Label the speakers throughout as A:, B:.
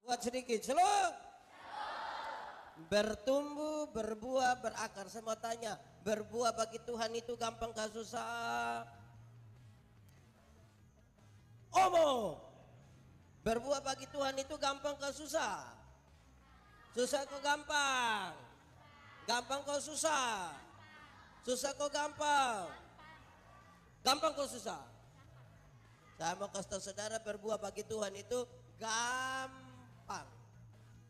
A: Buat sedikit, shalom. Bertumbuh, berbuah, berakar. Saya mau tanya, berbuah bagi Tuhan itu gampang kah susah? Omong. Berbuah bagi Tuhan itu gampang kah susah? Susah kok gampang? Gampang kok susah? Susah kok gampang? Gampang kok susah? Saya mau kasih tahu saudara, berbuah bagi Tuhan itu gampang.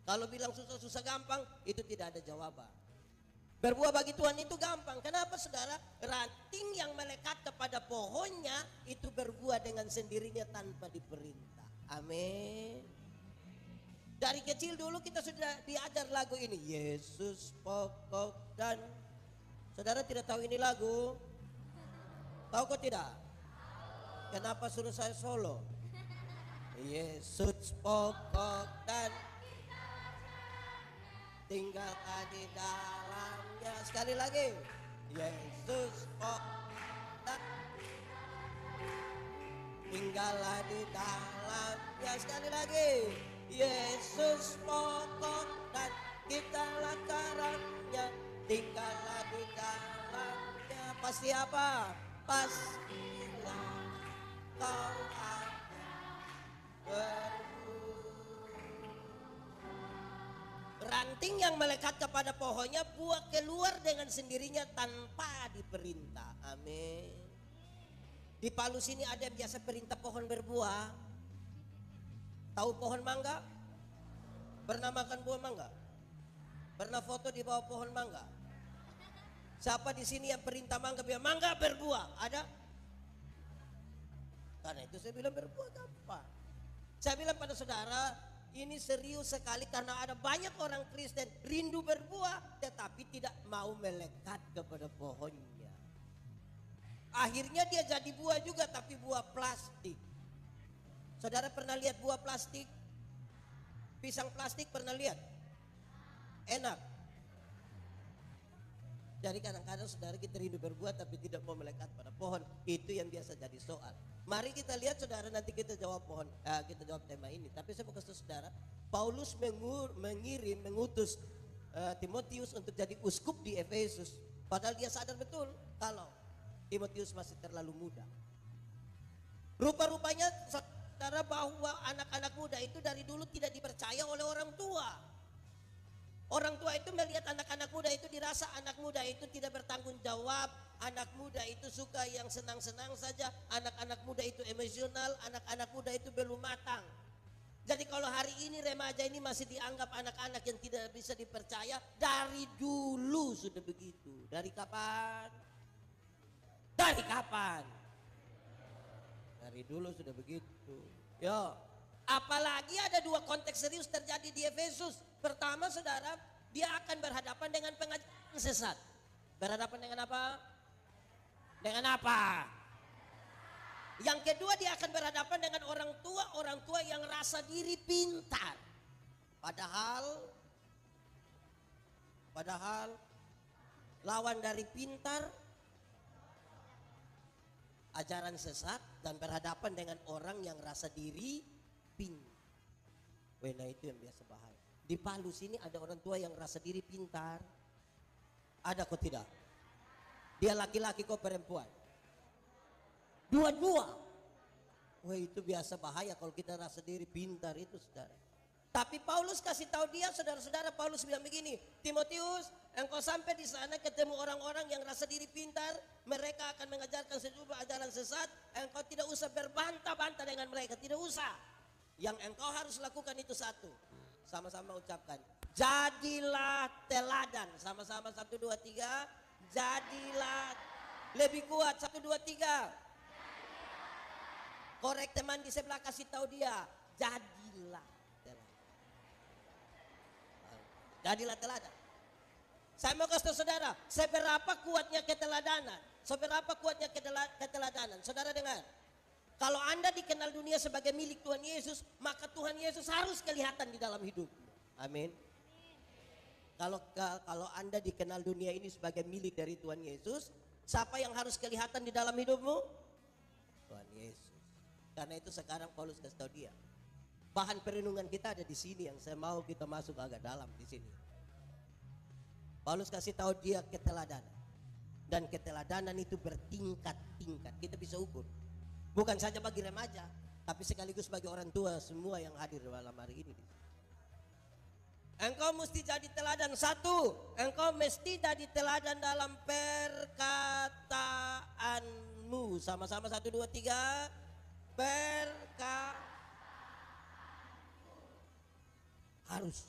A: Kalau bilang susah-susah gampang, itu tidak ada jawaban. Berbuah bagi Tuhan itu gampang. Kenapa saudara? Ranting yang melekat kepada pohonnya itu berbuah dengan sendirinya tanpa diperintah. Amin. Dari kecil dulu kita sudah diajar lagu ini. Yesus pokok dan... Saudara tidak tahu ini lagu? Tahu kok tidak? Kenapa suruh saya solo? Yesus pokok dan tinggalkan di dalamnya. Sekali lagi. Yesus pokok dan tinggallah di dalamnya. Sekali lagi. Yesus pokok dan kitalah karangnya, tinggallah di dalamnya. Pasti apa? Pastilah kau akan ranting yang melekat kepada pohonnya buah keluar dengan sendirinya tanpa diperintah. Amin. Di Palu sini ada yang biasa perintah pohon berbuah. Tahu pohon mangga? Pernah makan buah mangga? Pernah foto di bawah pohon mangga? Siapa di sini yang perintah mangga biar mangga berbuah? Ada? Karena itu saya bilang berbuah gampang. Saya bilang pada saudara, ini serius sekali karena ada banyak orang Kristen rindu berbuah tetapi tidak mau melekat kepada pohonnya. Akhirnya dia jadi buah juga tapi buah plastik. Saudara pernah lihat buah plastik? Pisang plastik pernah lihat? Enak. Jadi kadang-kadang saudara kita rindu berbuah tapi tidak mau melekat pada pohon. Itu yang biasa jadi soal. Mari kita lihat saudara, nanti kita jawab kita jawab tema ini. Tapi saya mau kasih saudara, Paulus mengutus Timotius untuk jadi uskup di Efesus. Padahal dia sadar betul kalau Timotius masih terlalu muda. Rupa-rupanya saudara bahwa anak-anak muda itu dari dulu tidak dipercaya oleh orang tua. Orang tua itu melihat anak-anak muda itu dirasa anak muda itu tidak bertanggung jawab. Anak muda itu suka yang senang-senang saja. Anak-anak muda itu emosional. Anak-anak muda itu belum matang. Jadi kalau hari ini remaja ini masih dianggap anak-anak yang tidak bisa dipercaya. Dari dulu sudah begitu. Dari kapan? Dari kapan? Dari dulu sudah begitu. Yo. Apalagi ada dua konteks serius terjadi di Efesus. Pertama saudara, dia akan berhadapan dengan pengajaran sesat. Berhadapan dengan apa? Dengan apa? Yang kedua dia akan berhadapan dengan orang tua yang rasa diri pintar. Padahal lawan dari pintar ajaran sesat dan berhadapan dengan orang yang rasa diri nah itu yang biasa bahaya. Di Palu sini ada orang tua yang rasa diri pintar. Ada kok tidak? Dia laki-laki kok perempuan? Dua-dua. Wah itu biasa bahaya kalau kita rasa diri pintar itu saudara. Tapi Paulus kasih tahu dia, saudara-saudara, Paulus bilang begini, Timotius, engkau sampai di sana ketemu orang-orang yang rasa diri pintar, mereka akan mengajarkan sejumlah ajaran sesat, engkau tidak usah berbantah-bantah dengan mereka, tidak usah. Yang engkau harus lakukan itu satu. Sama-sama ucapkan. Jadilah teladan. Sama-sama 1, 2, 3. Jadilah. Lebih kuat 1, 2, 3. Korek teman di sebelah, kasih tahu dia. Jadilah teladan. Jadilah teladan. Saya mau kasih tahu saudara, seberapa kuatnya keteladanan. Seberapa kuatnya keteladanan. Saudara dengar. Kalau Anda dikenal dunia sebagai milik Tuhan Yesus, maka Tuhan Yesus harus kelihatan di dalam hidup. Amin. Kalau Anda dikenal dunia ini sebagai milik dari Tuhan Yesus, siapa yang harus kelihatan di dalam hidupmu? Tuhan Yesus. Karena itu sekarang Paulus kasih tahu dia. Bahan perenungan kita ada di sini yang saya mau kita masuk agak dalam di sini. Paulus kasih tahu dia keteladanan. Dan keteladanan itu bertingkat-tingkat. Kita bisa ukur. Bukan saja bagi remaja, tapi sekaligus bagi orang tua semua yang hadir dalam hari ini. Engkau mesti jadi teladan. Satu, engkau mesti jadi teladan dalam perkataanmu. Sama-sama 1, 2, 3. Harus.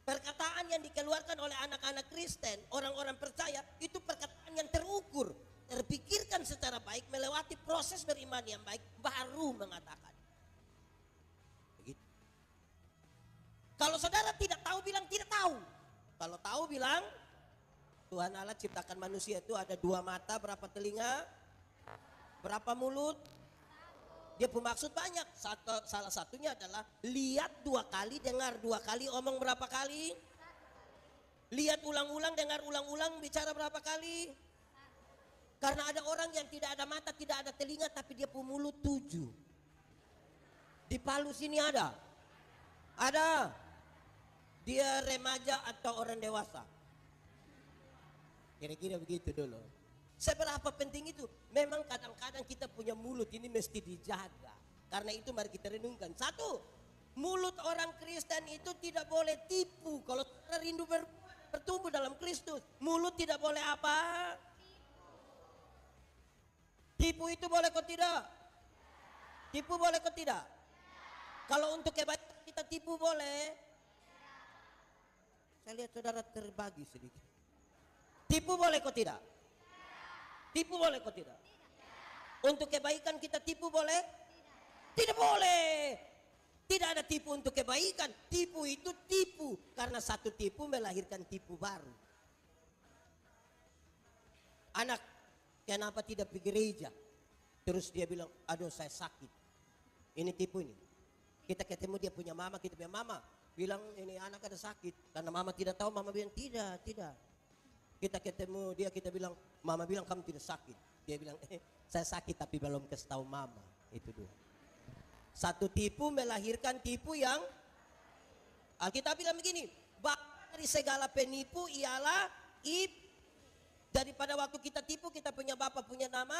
A: Perkataan yang dikeluarkan oleh anak-anak Kristen, orang-orang percaya, itu perkataan yang terukur, terpikirkan secara baik, melewati proses beriman yang baik, baru mengatakan. Begitu. Kalau saudara tidak tahu, bilang tidak tahu. Kalau tahu, bilang Tuhan Allah ciptakan manusia itu ada 2 mata, berapa telinga, berapa mulut. Dia bermaksud banyak. Salah satunya adalah lihat 2 kali, dengar 2 kali, omong berapa kali? Lihat ulang-ulang, dengar ulang-ulang, bicara berapa kali? Karena ada orang yang tidak ada mata, tidak ada telinga, tapi dia punya mulut 7. Di Palu sini ada. Ada. Dia remaja atau orang dewasa? Kira-kira begitu dulu. Seberapa penting itu? Memang kadang-kadang kita punya mulut ini mesti dijaga. Karena itu mari kita renungkan. 1, mulut orang Kristen itu tidak boleh tipu. Kalau saudara rindu bertumbuh dalam Kristus, mulut tidak boleh apa? Tipu itu boleh kok tidak? Tipu boleh kok tidak? Kalau untuk kebaikan kita tipu boleh? Saya lihat saudara terbagi sedikit. Tipu boleh kok tidak? Tipu boleh kok tidak? Untuk kebaikan kita tipu boleh? Tidak boleh. Tidak ada tipu untuk kebaikan. Tipu itu tipu. Karena satu tipu melahirkan tipu baru. Anak, kenapa tidak pergi gereja? Terus dia bilang, aduh saya sakit. Ini tipu ini. Kita ketemu dia punya mama, kita punya mama. Bilang ini anak ada sakit. Karena mama tidak tahu, mama bilang tidak. Kita ketemu dia, kita bilang, mama bilang kamu tidak sakit. Dia bilang, saya sakit tapi belum kasih tahu mama. Itu 2. Satu tipu melahirkan tipu yang Alkitab bilang begini, bapak dari segala penipu ialah daripada waktu kita tipu, kita punya bapak punya nama.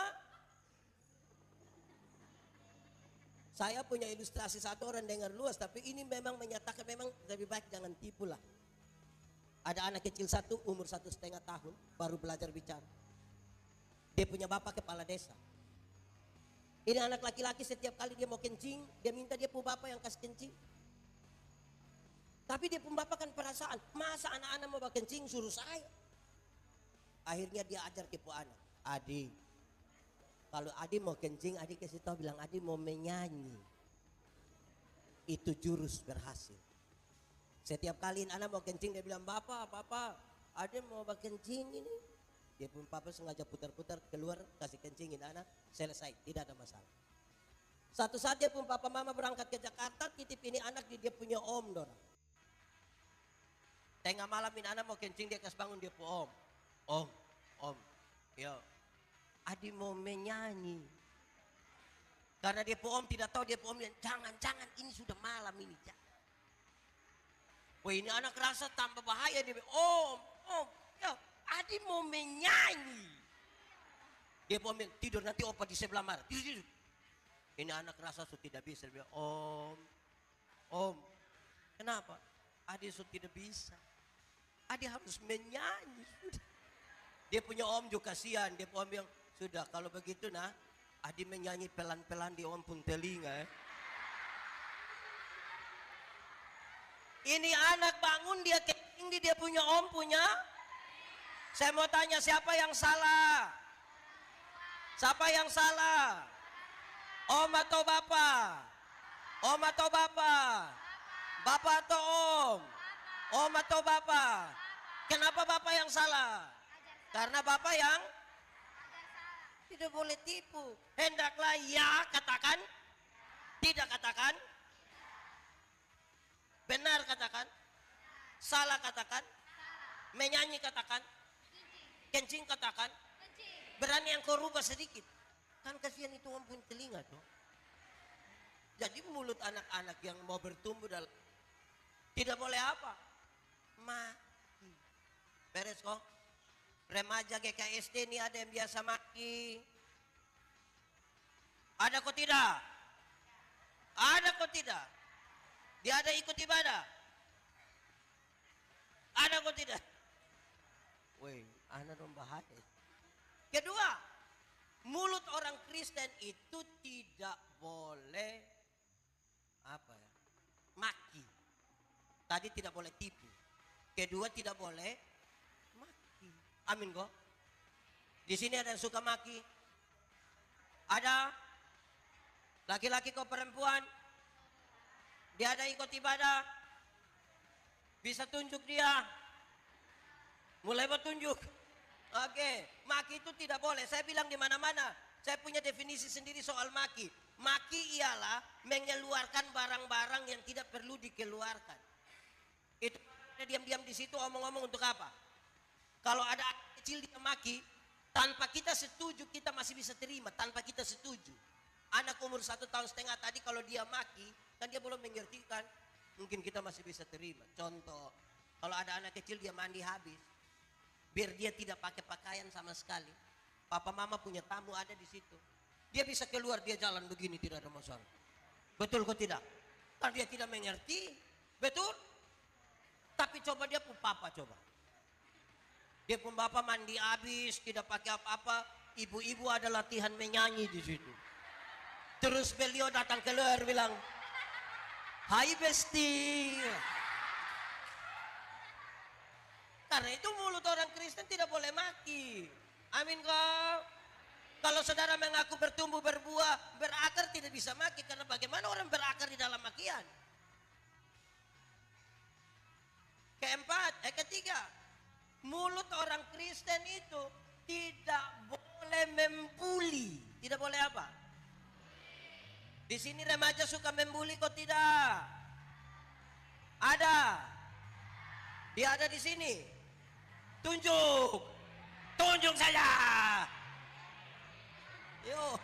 A: Saya punya ilustrasi satu orang dengar luas, tapi ini memang menyatakan memang lebih baik jangan tipu lah. Ada anak kecil 1 umur 1,5 tahun baru belajar bicara. Dia punya bapak kepala desa. Ini anak laki-laki setiap kali dia mau kencing, dia minta dia punya bapak yang kasih kencing. Tapi dia punya bapak kan perasaan, masa anak-anak mau kencing suruh saya. Akhirnya dia ajar ke anak, adik, kalau adik mau kencing, adik kasih tahu bilang adik mau menyanyi. Itu jurus berhasil. Setiap kali anak mau kencing dia bilang, Bapak, ada mau kencing ini. Dia pun papa sengaja putar-putar keluar kasih kencingin anak, selesai, tidak ada masalah. Satu saat dia pun papa mama berangkat ke Jakarta, titip ini anak dia punya om dorang. Tengah malam ini anak mau kencing dia kasih bangun dia pun om, yo, adik mau menyanyi. Karena dia pun om tidak tahu dia pun om bilang, jangan ini sudah malam ini. Wah ini anak rasa tambah bahaya dia. Om, ya, adik mau menyanyi. Dia mau tidur nanti opa di sebelah marah. Tidur. Ini anak rasa sudah tidak bisa. Dia bilang, om, kenapa? Adik sudah tidak bisa. Adik harus menyanyi. Sudah. Dia punya om juga kasihan. Dia om bilang, sudah kalau begitu nah, adik menyanyi pelan-pelan di om pun telinga. Ini anak bangun dia kencing dia punya om punya. Saya mau tanya siapa yang salah? Siapa yang salah? Om atau bapak? Om atau bapak? Bapak atau om? Om atau bapak? Kenapa bapak yang salah? Karena bapak yang tidak boleh tipu. Hendaklah ya katakan, tidak katakan. Benar katakan, salah katakan, menyanyi katakan, kencing katakan, berani yang kau rubah sedikit. Kan kasihan itu om pun telinga tuh. Jadi mulut anak-anak yang mau bertumbuh dalam tidak boleh apa? Maki. Beres kok? Remaja GKSD ini ada yang biasa maki. Ada kok tidak? Ada kok tidak? Dia ada ikut ibadah? Ada kok tidak? Woi, anak dong bahaya. Kedua, mulut orang Kristen itu tidak boleh apa ya? Maki. Tadi tidak boleh tipu. Kedua tidak boleh maki. Amin kok. Di sini ada yang suka maki. Ada laki-laki kok perempuan. Dia ada ikut ibadah. Bisa tunjuk dia. Mulai bertunjuk. Oke, maki itu tidak boleh. Saya bilang di mana-mana. Saya punya definisi sendiri soal maki. Maki ialah mengeluarkan barang-barang yang tidak perlu dikeluarkan. Itu diam-diam di situ omong-omong untuk apa? Kalau ada anak kecil dia maki, tanpa kita setuju kita masih bisa terima. Tanpa kita setuju. Anak umur 1,5 tahun tadi kalau dia maki, kan dia belum mengerti kan? Mungkin kita masih bisa terima. Contoh, kalau ada anak kecil dia mandi habis, biar dia tidak pakai pakaian sama sekali. Papa mama punya tamu ada di situ. Dia bisa keluar, dia jalan begini tidak ada masalah. Betul kok tidak? Kan dia tidak mengerti. Betul? Tapi coba dia pun papa coba. Dia pun bapak mandi habis, tidak pakai apa-apa. Ibu-ibu ada latihan menyanyi di situ. Terus beliau datang keluar bilang, "Hai Besti." Karena itu mulut orang Kristen tidak boleh maki. Amin kau. Kalau saudara mengaku bertumbuh, berbuah, berakar tidak bisa maki. Karena bagaimana orang berakar di dalam makian? Ketiga, mulut orang Kristen itu tidak boleh membuli. Tidak boleh apa? Di sini remaja suka membuli kok tidak? Ada. Dia ada di sini. Tunjuk. Tunjuk saja. Yo,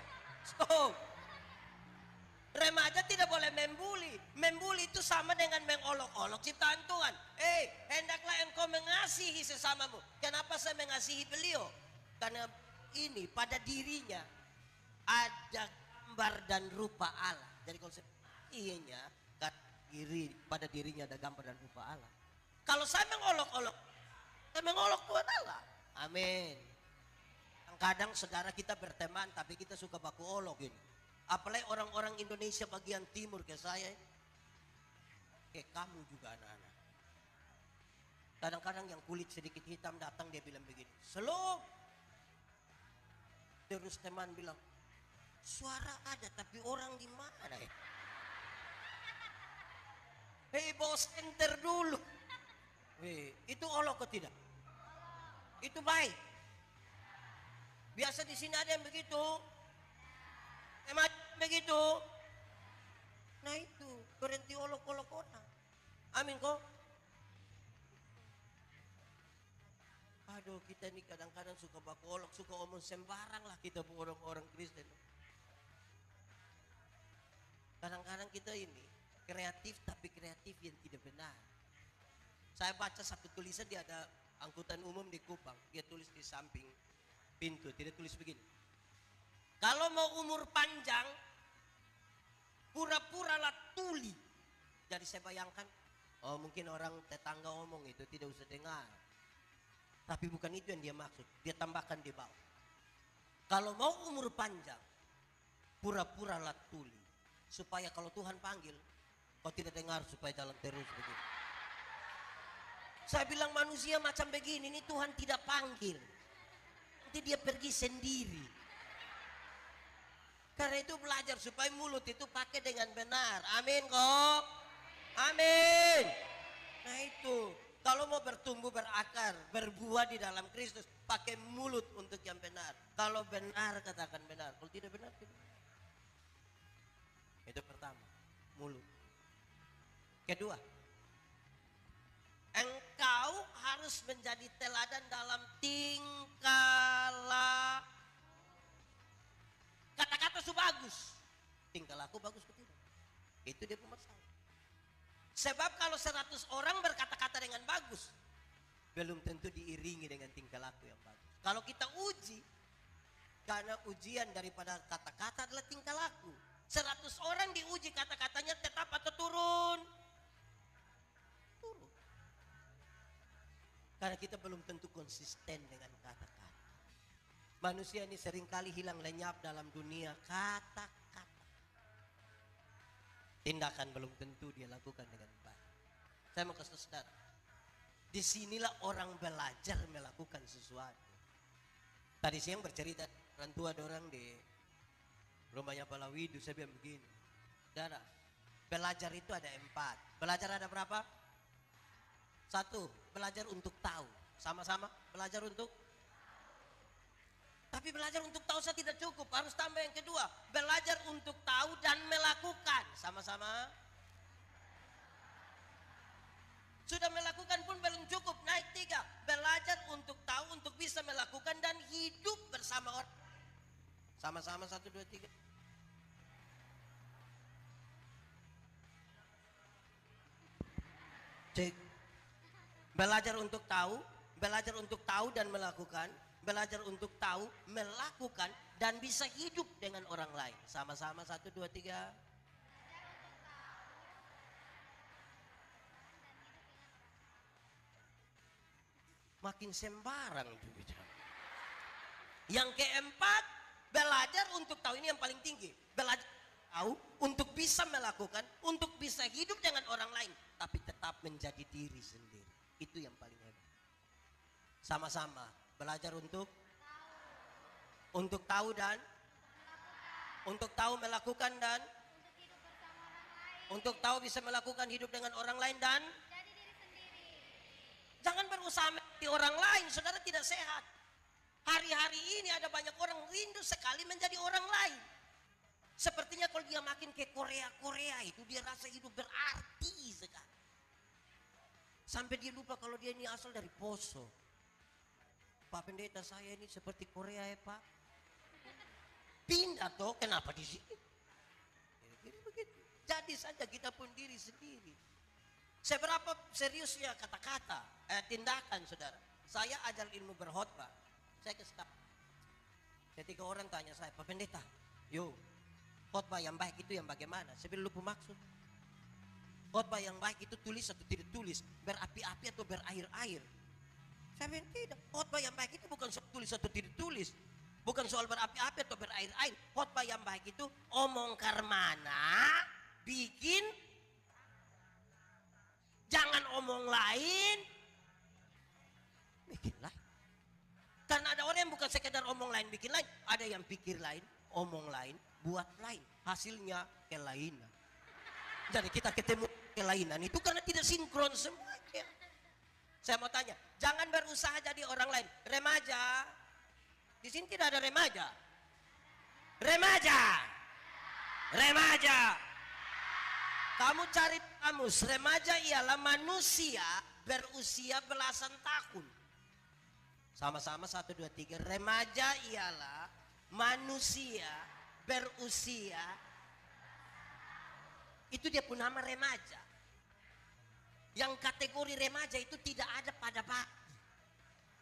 A: stop. Remaja tidak boleh membuli. Membuli itu sama dengan mengolok-olok ciptaan Tuhan. Hendaklah engkau mengasihi sesamamu. Kenapa saya mengasihi beliau? Karena ini pada dirinya ada gambar dan rupa Allah. Jadi kalau saya pada dirinya ada gambar dan rupa Allah. Kalau saya mengolok-olok, saya mengolok Tuhan Allah. Amin. Kadang saudara kita berteman tapi kita suka baku olok ini. Apalagi orang-orang Indonesia bagian timur kayak saya. Kayak kamu juga anak-anak. Kadang-kadang yang kulit sedikit hitam datang dia bilang begini. Selop. Terus teman bilang, suara ada tapi orang di mana ya? Hei bos enter dulu. Itu olok atau tidak? Itu baik. Biasa di sini ada yang begitu. Emang begitu. Nah itu berhenti olok-olok orang. Amin kok. Aduh kita ini kadang-kadang suka baku olok, suka omong sembarang lah kita orang-orang Kristen. Kadang-kadang kita ini kreatif tapi kreatif yang tidak benar. Saya baca satu tulisan dia ada angkutan umum di Kupang. Dia tulis di samping pintu, tidak tulis begini. Kalau mau umur panjang, pura-puralah tuli. Jadi saya bayangkan, oh mungkin orang tetangga ngomong itu tidak usah dengar. Tapi bukan itu yang dia maksud. Dia tambahkan di bawah. Kalau mau umur panjang, pura-puralah tuli. Supaya kalau Tuhan panggil, kau tidak dengar supaya jalan terus begitu. Saya bilang manusia macam begini, ini Tuhan tidak panggil. Nanti dia pergi sendiri. Karena itu belajar supaya mulut itu pakai dengan benar. Amin kok. Amin. Nah itu. Kalau mau bertumbuh, berakar, berbuah di dalam Kristus, pakai mulut untuk yang benar. Kalau benar, katakan benar. Kalau tidak benar, tidak. Itu pertama, mulut. Kedua, engkau harus menjadi teladan dalam tingkah laku. Kata-kata su bagus. Tingkah laku bagus atau tidak? Itu dia masalah. Sebab kalau 100 orang berkata-kata dengan bagus, belum tentu diiringi dengan tingkah laku yang bagus. Kalau kita uji, karena ujian daripada kata-kata adalah tingkah laku. 100 orang diuji kata-katanya tetap atau turun? Turun. Karena kita belum tentu konsisten dengan kata-kata. Manusia ini seringkali hilang lenyap dalam dunia kata-kata. Tindakan belum tentu dia lakukan dengan baik. Saya mau kasih saudara, disinilah orang belajar melakukan sesuatu. Tadi siang bercerita orang tua dorang di rumahnya Pak Lawidu, saya bilang begini, saudara, belajar itu ada 4. Belajar ada berapa? 1, belajar untuk tahu. Sama-sama belajar untuk. Tapi belajar untuk tahu saya tidak cukup, harus tambah yang kedua, belajar untuk tahu dan melakukan. Sama-sama. Sudah melakukan pun belum cukup, naik 3, belajar untuk tahu, untuk bisa melakukan dan hidup bersama orang. Sama-sama 1, 2, 3. Cek. Belajar untuk tahu dan melakukan. Belajar untuk tahu, melakukan, dan bisa hidup dengan orang lain. Sama-sama 1, 2, 3. Makin sembarang tuh bicara. Yang keempat, belajar untuk tahu, ini yang paling tinggi. Belajar tahu untuk bisa melakukan, untuk bisa hidup dengan orang lain, tapi tetap menjadi diri sendiri. Itu yang paling hebat. Sama-sama belajar untuk tahu dan untuk tahu melakukan dan untuk tahu bisa melakukan hidup dengan orang lain dan
B: jadi diri sendiri.
A: Jangan berusaha menjadi orang lain, saudara, tidak sehat. Hari-hari ini ada banyak orang rindu sekali menjadi orang lain. Sepertinya kalau dia makin ke Korea itu dia rasa hidup berarti sekali. Sampai dia lupa kalau dia ini asal dari Poso. Pak pendeta, saya ini seperti Korea ya Pak. Pindah toh, kenapa di sini? Begitu. Jadi saja kita pun diri sendiri. Seberapa seriusnya kata-kata, tindakan saudara. Saya ajar ilmu berkhotbah. Saya kesal. Ketika orang tanya saya, Pak pendeta, yo, khotbah yang baik itu yang bagaimana? Saya bilang lupa maksud. Khotbah yang baik itu tulis atau tidak tulis, berapi-api atau berair-air. Saya bilang tidak, khotbah yang baik itu bukan soal tulis atau tidak tulis, bukan soal berapi-api atau berair-air. Khotbah yang baik itu omong karmana, bikin, jangan omong lain, bikin lain. Karena ada orang yang bukan sekedar omong lain, bikin lain, ada yang pikir lain, omong lain, buat lain, hasilnya kelainan. Jadi kita ketemu kelainan itu karena tidak sinkron semuanya. Saya mau tanya, jangan berusaha jadi orang lain. Remaja, di sini tidak ada remaja. Remaja. Kamu cari kamus, remaja ialah manusia berusia belasan tahun. Sama-sama 1, 2, 3. Remaja ialah manusia berusia. Itu dia pun nama remaja. Yang kategori remaja itu tidak ada pada bayi,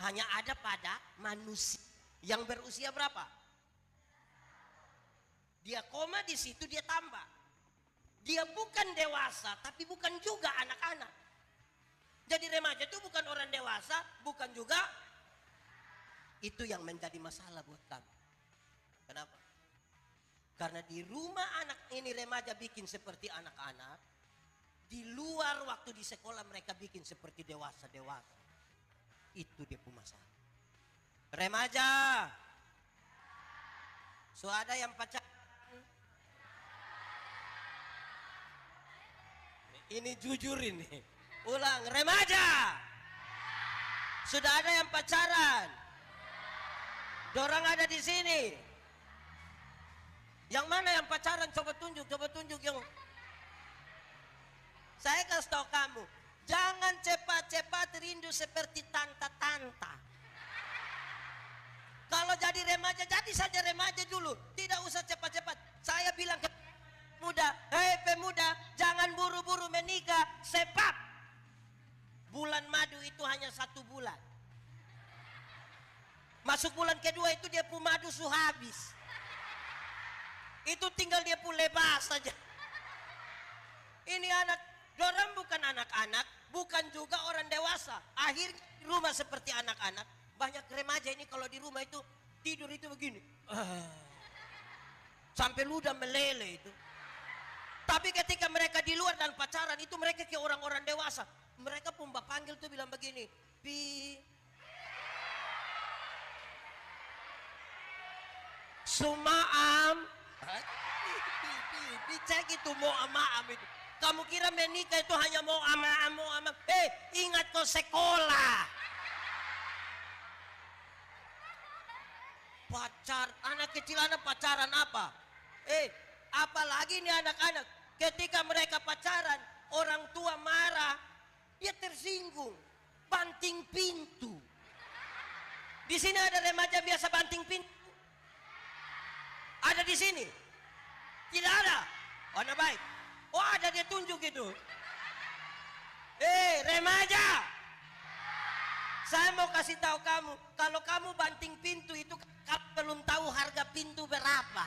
A: hanya ada pada manusia yang berusia berapa? Dia koma di situ, dia tambah. Dia bukan dewasa, tapi bukan juga anak-anak. Jadi remaja itu bukan orang dewasa, bukan juga. Itu yang menjadi masalah buat kami. Kenapa? Karena di rumah anak ini remaja bikin seperti anak-anak. Di luar waktu di sekolah mereka bikin seperti dewasa-dewasa. Itu dia masalah. Remaja. So ada yang pacaran. Ini jujur ini. Ulang, remaja. Sudah ada yang pacaran. Dorang ada di sini. Yang mana yang pacaran? Coba tunjuk yang. Saya kasih tahu kamu, jangan cepat-cepat rindu seperti tanta-tanta. Kalau jadi remaja, jadi saja remaja dulu. Tidak usah cepat-cepat. Saya bilang ke pemuda, hei pemuda, bulan kedua itu dia pu madu su habis. Itu tinggal dia pu lebas saja. Ini anak, dorang bukan anak-anak, bukan juga orang dewasa. Akhirnya di rumah seperti anak-anak. Banyak remaja ini kalau di rumah itu tidur itu begini. Sampai ludah meleleh itu. Tapi ketika mereka di luar dan pacaran itu mereka kayak orang-orang dewasa. Mereka pun panggil tuh bilang begini, Pi, Sumaam, cek itu mau amaam itu. Kamu kira menikah itu hanya mau ama-ama. Ingat kau sekolah. Pacar, anak kecil anak pacaran apa? Apalagi nih anak-anak, ketika mereka pacaran, orang tua marah, dia tersinggung, banting pintu. Di sini ada remaja biasa banting pintu. Ada di sini? Tidak ada. Oh, nah baik. Oh, ada dia tunjuk itu. Remaja. Saya mau kasih tahu kamu, kalau kamu banting pintu itu kamu belum tahu harga pintu berapa.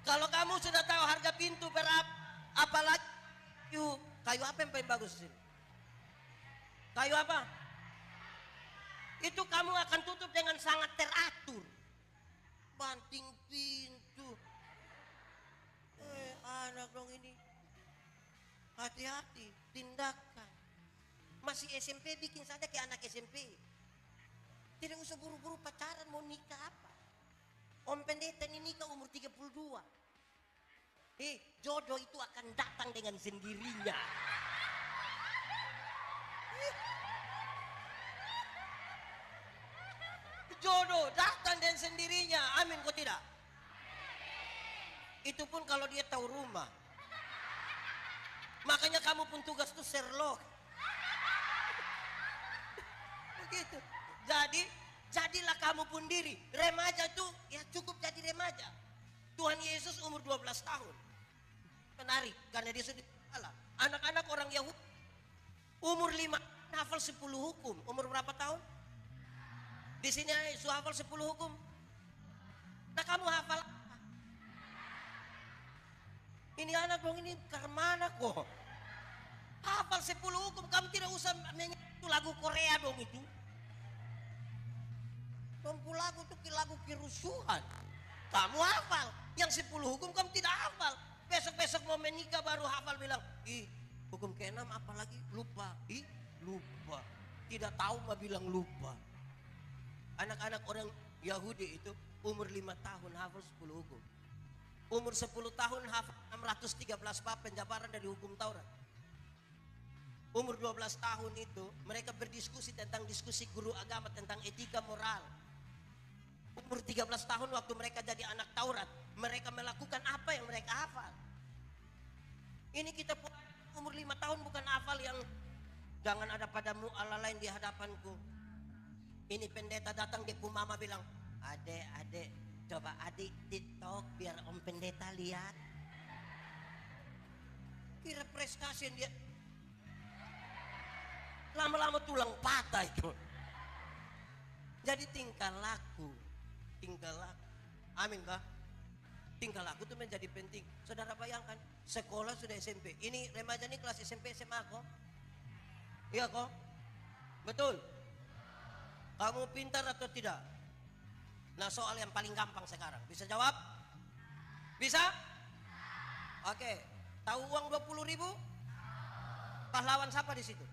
A: Kalau kamu sudah tahu harga pintu berapa, apalagi kayu apa yang paling bagus sini? Kayu apa? Itu kamu akan tutup dengan sangat teratur. Banting pintu. Anak dong ini. Hati-hati, tindakan. Masih SMP bikin saja kayak anak SMP. Tidak usah buru-buru pacaran, mau nikah apa? Om pendeta ini nikah umur 32. Jodoh itu akan datang dengan sendirinya. Jodoh datang dengan sendirinya. Amin, kok tidak? Itu pun kalau dia tahu rumah. Makanya kamu pun tugas tuh Sherlock. Begitu. Jadilah kamu pun diri. Remaja tuh ya cukup jadi remaja. Tuhan Yesus umur 12 tahun. Menarik karena dia sudah salah. Anak-anak orang Yahudi umur 5 hafal 10 hukum. Umur berapa tahun? Di sini su hafal 10 hukum. Nah, kamu hafal apa? Ini anak dong ini kemana kok? Hafal 10 hukum, kamu tidak usah menyanyi lagu Korea dong itu. Tompu lagu itu lagu kerusuhan. Kamu hafal, yang 10 hukum kamu tidak hafal. Besok-besok mau menikah baru hafal bilang, hukum ke-6 apalagi lupa. Lupa. Tidak tahu mah bilang lupa. Anak-anak orang Yahudi itu umur 5 tahun hafal 10 hukum. Umur 10 tahun hafal 613 bab penjabaran dari hukum Taurat. Umur 12 tahun itu mereka berdiskusi tentang diskusi guru agama tentang etika moral. Umur 13 tahun waktu mereka jadi anak Taurat, mereka melakukan apa yang mereka hafal. Ini kita umur 5 tahun bukan hafal yang jangan ada padamu Allah lain di hadapanku. Ini pendeta datang di mama bilang, adek, coba adik TikTok biar om pendeta lihat. Kira prestasi dia. Lama-lama tulang patah itu. Jadi tingkah laku. Amin kah? Tingkah laku itu menjadi penting. Saudara bayangkan, sekolah sudah SMP. Ini remaja ini kelas SMP SMA kok. Iya kok? Betul? Kamu pintar atau tidak? Nah, soal yang paling gampang sekarang. Bisa jawab? Bisa? Oke. Tahu uang 20.000? Pahlawan siapa di situ?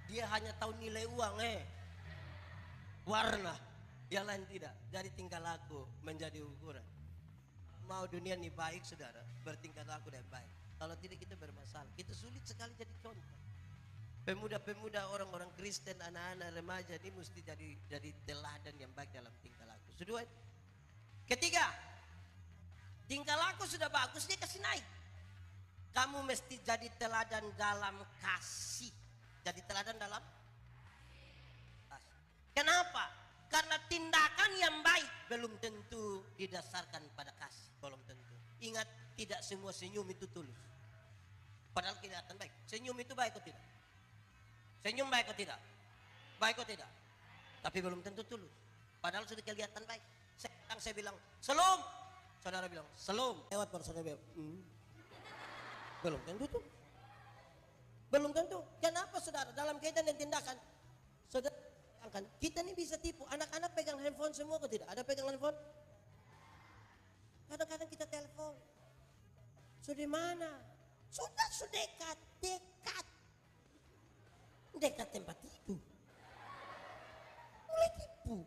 A: Dia hanya tahu nilai uang, warna, yang lain tidak. Jadi tingkah laku menjadi ukuran. Mau dunia ini baik, saudara, bertingkah laku dan baik. Kalau tidak kita bermasalah. Kita sulit sekali jadi contoh. Pemuda-pemuda, orang-orang Kristen, anak-anak remaja ini mesti jadi teladan yang baik dalam tingkah laku. Kedua, ketiga, tingkah laku sudah bagus, dia kasih naik. Kamu mesti jadi teladan dalam kasih. Jadi teladan dalam kasih. Kenapa? Karena tindakan yang baik belum tentu didasarkan pada kasih. Belum tentu. Ingat, Tidak semua senyum itu tulus. Padahal kelihatan baik. Senyum itu baik atau tidak? Senyum baik atau tidak? Baik atau tidak? Tapi belum tentu tulus. Padahal sudah kelihatan baik. Saya bilang, "Salam." Saudara bilang, "Salam." Lewat baru saudara bilang, belum tentu tuh. Belum tentu. Kenapa saudara? Dalam kaitan dan tindakan, saudara bayangkan, kita ini bisa tipu. Anak-anak pegang handphone semua atau tidak? Ada pegang handphone? Kadang-kadang kita telepon. Sudah mana? Sudah dekat. Dekat tempat tipu. Mulai tipu.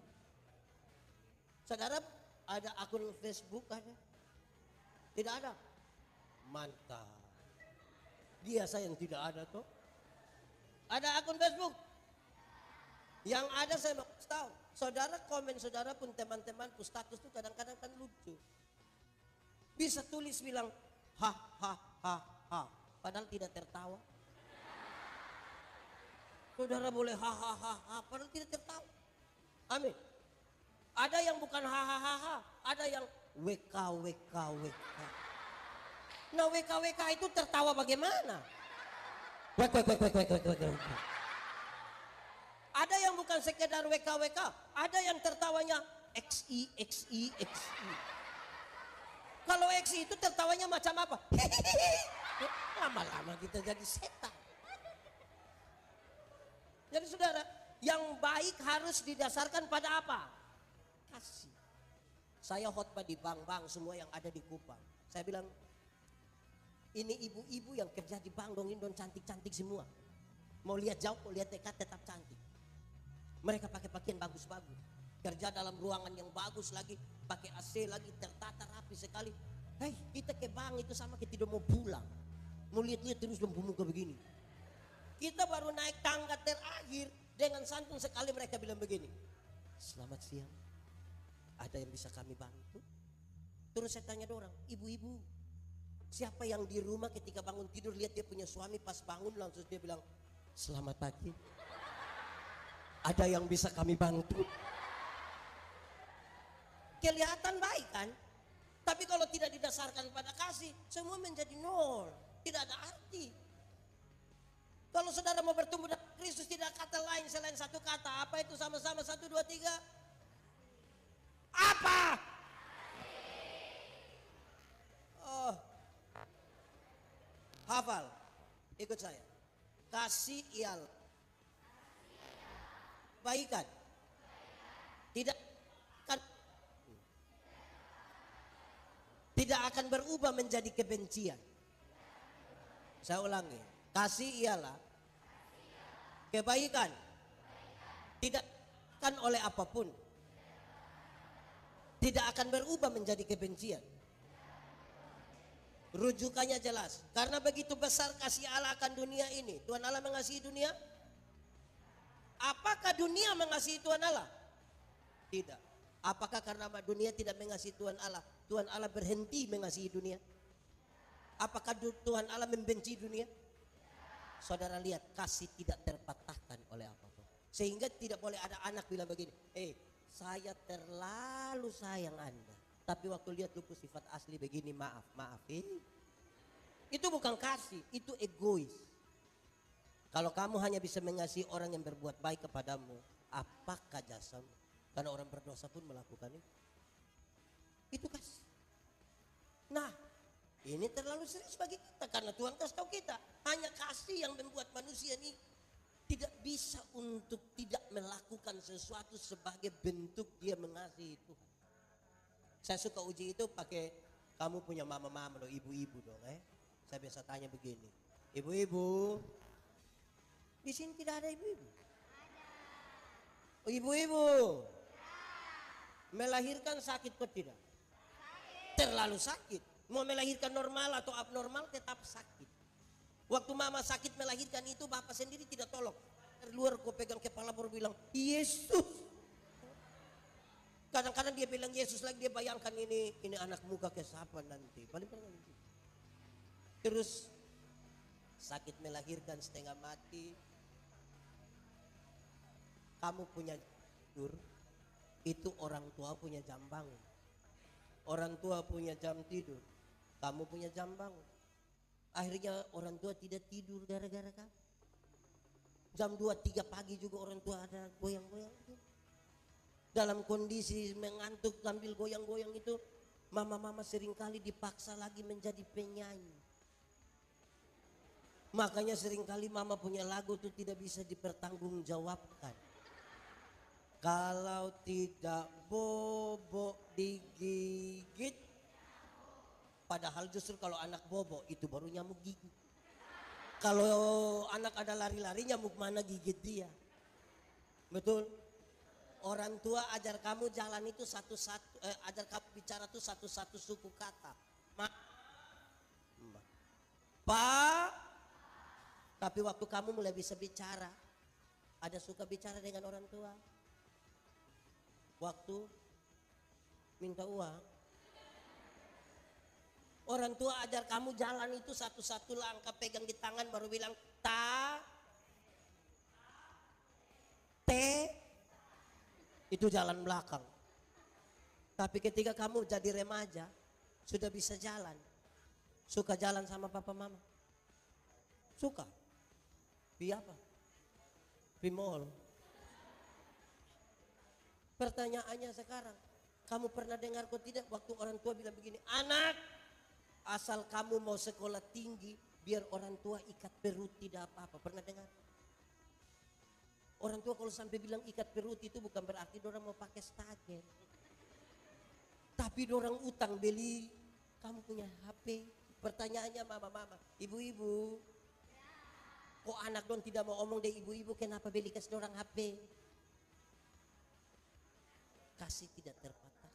A: Saudara ada akun Facebook ada? Tidak ada. Mantap. Biasa yang tidak ada tuh. Ada akun Facebook. Yang ada saya mau tahu. Saudara komen saudara pun teman-teman pun status tuh kadang-kadang kan lucu. Bisa tulis bilang ha. Padahal tidak tertawa. Saudara boleh ha. Padahal tidak tertawa. Amin. Ada yang bukan ha. Ada yang WK. Nah WK itu tertawa bagaimana? Wek. Ada yang bukan sekedar WK. Ada yang tertawanya XI. Kalau XI itu tertawanya macam apa? Lama-lama kita jadi setan. Jadi saudara, yang baik harus didasarkan pada apa? Kasih. Saya khotbah di bank-bank semua yang ada di Kupang. Saya bilang, ini ibu-ibu yang kerja di bank dong, cantik-cantik semua. Mau lihat jauh, mau lihat dekat tetap cantik. Mereka pakai pakaian bagus-bagus. Kerja dalam ruangan yang bagus lagi, pakai AC lagi, tertata rapi sekali. Hei, kita ke bank itu sama kita tidak mau pulang. Mau lihat-lihat terus dong muka begini. Kita baru naik tangga terakhir, dengan santun sekali mereka bilang begini. Selamat siang, ada yang bisa kami bantu? Terus saya tanya orang, ibu-ibu, siapa yang di rumah ketika bangun tidur lihat dia punya suami pas bangun langsung dia bilang, selamat pagi. Ada yang bisa kami bantu? Kelihatan baik kan? Tapi kalau tidak didasarkan pada kasih, semua menjadi nol. Tidak ada arti. Kalau saudara mau bertumbuh dengan Kristus tidak kata lain selain satu kata. Apa itu sama-sama? 1, 2, 3. Apa? Oh. Hafal. Ikut saya. Kasih ialah baikan. Tidak akan berubah menjadi kebencian. Saya ulangi. Kasih ialah kebaikan. Tidak akan oleh apapun. Tidak akan berubah menjadi kebencian. Rujukannya jelas. Karena begitu besar kasih Allah akan dunia ini. Tuhan Allah mengasihi dunia. Apakah dunia mengasihi Tuhan Allah? Tidak. Apakah karena dunia tidak mengasihi Tuhan Allah, Tuhan Allah berhenti mengasihi dunia? Apakah Tuhan Allah membenci dunia? Saudara lihat, kasih tidak terpatahkan oleh apapun. Sehingga tidak boleh ada anak bilang begini, saya terlalu sayang Anda, tapi waktu lihat lupu sifat asli begini, maaf. Itu bukan kasih, itu egois. Kalau kamu hanya bisa mengasihi orang yang berbuat baik kepadamu, apakah jasamu? Karena orang berdosa pun melakukan itu. Itu kasih. Nah, ini terlalu serius bagi kita. Karena Tuhan kasih tahu kita. Hanya kasih yang membuat manusia ini tidak bisa untuk tidak melakukan sesuatu sebagai bentuk dia mengasihi Tuhan. Saya suka uji itu pakai kamu punya mama-mama loh, ibu-ibu dong. Saya biasa tanya begini. Ibu-ibu, di sini tidak ada ibu-ibu. Oh, ibu-ibu. Melahirkan sakit kok tidak? Terlalu sakit. Mau melahirkan normal atau abnormal tetap sakit. Waktu mama sakit melahirkan itu bapak sendiri tidak tolong. Dari luar kau pegang kepala baru bilang Yesus. Kadang-kadang dia bilang Yesus lagi, dia bayangkan ini anak muka ke siapa nanti. Paling-paling gitu. Terus sakit melahirkan setengah mati. Kamu punya tidur. Itu orang tua punya jam bangun. Orang tua punya jam tidur. Kamu punya jam bangun. Akhirnya orang tua tidak tidur gara-gara kamu. Jam 2, 3 pagi juga orang tua ada goyang-goyang. Dalam kondisi mengantuk sambil goyang-goyang itu, mama-mama seringkali dipaksa lagi menjadi penyanyi. Makanya seringkali mama punya lagu itu tidak bisa dipertanggungjawabkan. Kalau tidak bobo digigit. Padahal justru kalau anak bobo itu baru nyamuk gigit. Kalau anak ada lari-lari, nyamuk mana gigit dia. Betul? Orang tua ajar kamu jalan itu satu-satu, ajar kamu bicara itu satu-satu suku kata. Pa. Tapi waktu kamu mulai bisa bicara, ada suka bicara dengan orang tua. Waktu minta uang, orang tua ajar kamu jalan itu satu-satu langkah, pegang di tangan baru bilang ta, te, itu jalan belakang. Tapi ketika kamu jadi remaja, sudah bisa jalan, suka jalan sama papa mama, suka, pi apa, pi mall. Pertanyaannya sekarang, kamu pernah dengar kok tidak waktu orang tua bilang begini, anak, asal kamu mau sekolah tinggi, biar orang tua ikat perut tidak apa-apa. Pernah dengar? Orang tua kalau sampai bilang ikat perut itu bukan berarti dorang mau pakai stagen. Tapi dorang utang beli, kamu punya HP. Pertanyaannya mama-mama, ibu-ibu, kok anak dong tidak mau omong deh ibu-ibu, kenapa beli kasih dorang HP? Kasih tidak terpatah.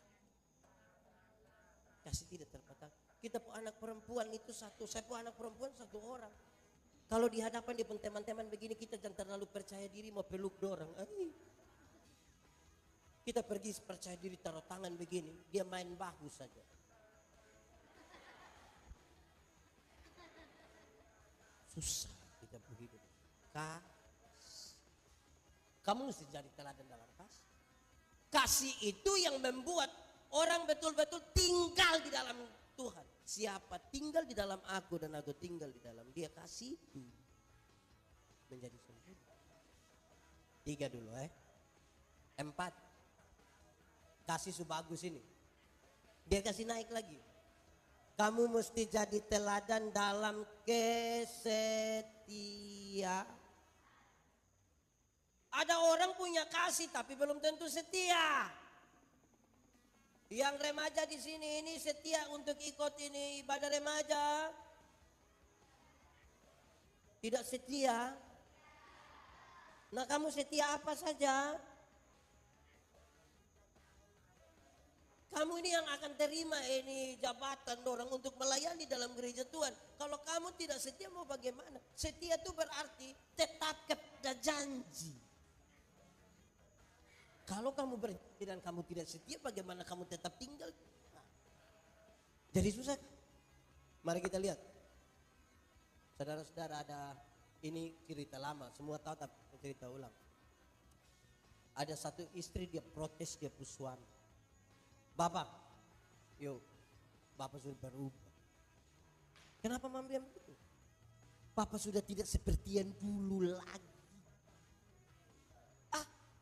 A: Kasih tidak terpatah. Kita pun anak perempuan itu satu, saya pun anak perempuan satu orang. Kalau di hadapan dia pun teman-teman begini, kita jangan terlalu percaya diri mau peluk dorang. Kita pergi percaya diri taruh tangan begini, dia main bahu saja. Susah kita berhidup. Kamu mesti jadi teladan dalam kasih. Kasih itu yang membuat orang betul-betul tinggal di dalam Tuhan. Siapa tinggal di dalam aku dan aku tinggal di dalam dia, kasih itu menjadi sempurna. 3 dulu 4. Kasih bagus ini. Dia kasih naik lagi. Kamu mesti jadi teladan dalam kesetia. Ada orang punya kasih tapi belum tentu setia. Yang remaja di sini ini setia untuk ikut ini ibadah remaja? Tidak setia? Nah, kamu setia apa saja? Kamu ini yang akan terima ini jabatan orang untuk melayani dalam gereja Tuhan. Kalau kamu tidak setia mau bagaimana? Setia itu berarti tetap kepada janji. Kalau kamu berjanji dan kamu tidak setia, bagaimana kamu tetap tinggal? Nah, jadi susah. Mari kita lihat. Saudara-saudara, ada ini cerita lama, semua tahu tapi cerita ulang. Ada satu istri dia protes dia punya suami. Bapak, Bapak sudah berubah. Kenapa mama bilang begitu? Bapak sudah tidak seperti yang dulu lagi.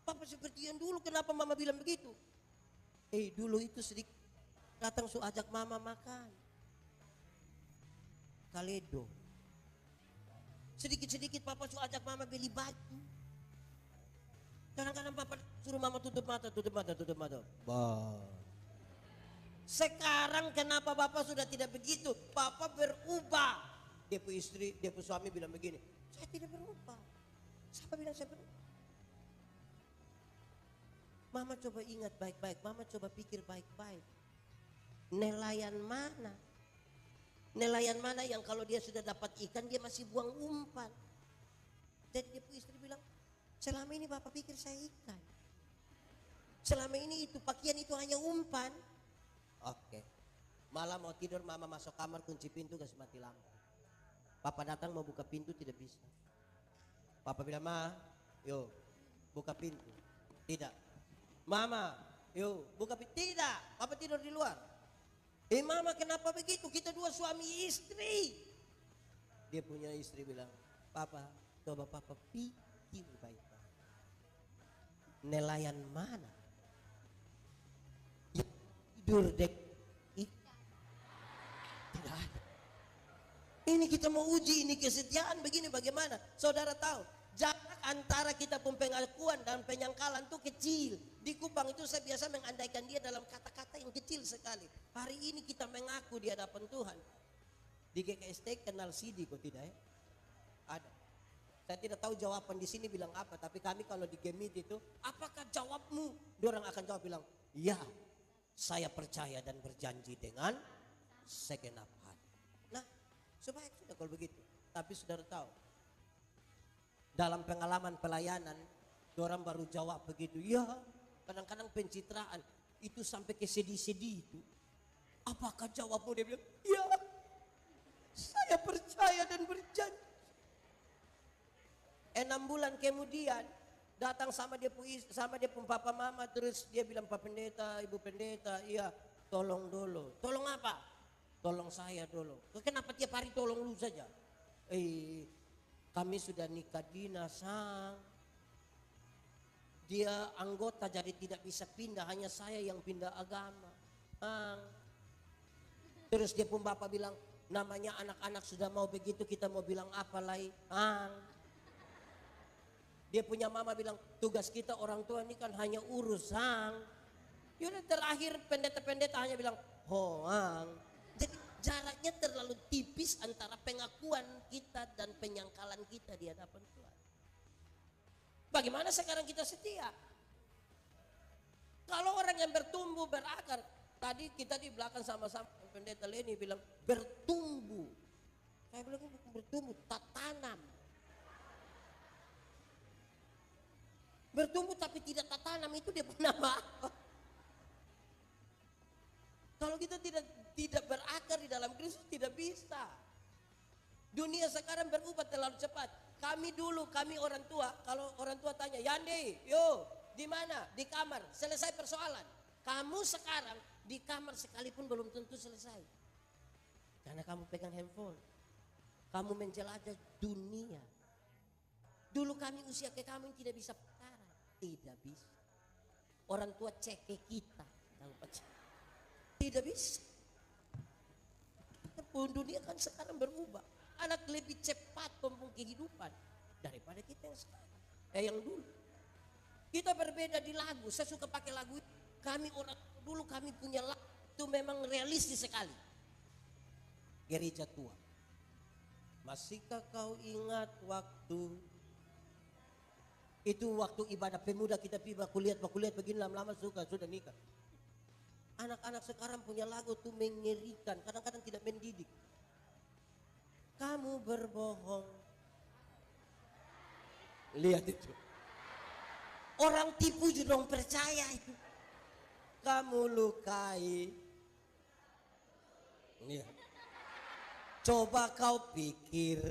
A: Bapak seperti yang dulu, kenapa mama bilang begitu? Dulu itu sedikit datang ajak mama makan. Kaledo. Sedikit-sedikit papa ajak mama beli baju. Kadang-kadang papa suruh mama tutup mata. Sekarang kenapa bapak sudah tidak begitu? Papa berubah. Dia punya istri, dia punya suami bilang begini, saya tidak berubah. Siapa bilang saya berubah? Mama coba ingat baik-baik, mama coba pikir baik-baik. Nelayan mana? Nelayan mana yang kalau dia sudah dapat ikan dia masih buang umpan? Jadi dia punya istri bilang, selama ini bapak pikir saya ikan. Selama ini itu pakaian itu hanya umpan. Oke. Malam mau tidur mama masuk kamar kunci pintu kasih mati lampu. Papa datang mau buka pintu tidak bisa. Papa bilang, buka pintu. Tidak. Mama, buka pintu. Tidak, papa tidur di luar. Mama kenapa begitu? Kita dua suami istri. Dia punya istri bilang, Papa, coba Papa pikir baik-baik. Nelayan mana? Yang tidur dek ikan. Tidak ada. Ini kita mau uji, ini kesetiaan begini bagaimana? Saudara tahu, jarak antara kita pun pengakuan dan penyangkalan itu kecil. Di Kupang itu saya biasa mengandaikan dia dalam kata-kata yang kecil sekali. Hari ini kita mengaku di hadapan Tuhan. Di GKST kenal CD kok tidak ya? Ada. Saya tidak tahu jawaban di sini bilang apa, tapi kami kalau di Gemit itu, apakah jawabmu? Diorang akan jawab bilang, ya, saya percaya dan berjanji dengan segenap hati. Nah, sebaik sudah kalau begitu. Tapi saudara tahu, dalam pengalaman pelayanan, diorang baru jawab begitu. Ya, kadang-kadang pencitraan itu sampai ke sedih-sedih itu. Apakah jawabmu? Dia bilang, ya, saya percaya dan berjanji. 6 bulan kemudian datang sama dia pun papa mama, terus dia bilang, Pak Pendeta, Ibu Pendeta, iya tolong dulu. Tolong apa? Tolong saya dulu. Kenapa tiap hari tolong lu saja? Kami sudah nikah dinas, dia anggota jadi tidak bisa pindah, hanya saya yang pindah agama. Terus dia pun bapak bilang, namanya anak-anak sudah mau begitu, kita mau bilang apa lagi? Dia punya mama bilang, tugas kita orang tua ini kan hanya urusan. Yaudah terakhir pendeta-pendeta hanya bilang, hoang. Jadi jaraknya terlalu tipis antara pengakuan kita dan penyangkalan kita di hadapan Tuhan. Bagaimana sekarang kita setia? Kalau orang yang bertumbuh berakar, tadi kita di belakang sama-sama pendeta Leni bilang bertumbuh. Saya bilang bukan bertumbuh, tak tanam. Bertumbuh tapi tidak tak tanam itu dia nama apa? Kalau kita tidak berakar di dalam Kristus tidak bisa. Dunia sekarang berubah terlalu cepat. Kami orang tua, kalau orang tua tanya, Yandi, yo, di mana? Di kamar. Selesai persoalan. Kamu sekarang di kamar sekalipun belum tentu selesai. Karena kamu pegang handphone. Kamu menjelajah dunia. Dulu kami usia ke kamu yang tidak bisa pacaran. Tidak bisa. Orang tua cek ke kita. Tidak bisa. Dunia kan sekarang berubah. Anak lebih cepat tumbuh kehidupan daripada kita yang sekarang. Yang dulu. Kita berbeda di lagu. Saya suka pakai lagu. Kami orang dulu kami punya lagu itu memang realistis sekali. Gereja tua. Masihkah kau ingat waktu itu waktu ibadah pemuda kita kulihat begini lama-lama sudah nikah. Anak-anak sekarang punya lagu tuh mengerikan, kadang-kadang tidak mendidik. Kamu berbohong. Lihat itu. Orang tipu juga dong percaya itu. Kamu lukai. Lihat. Coba kau pikir.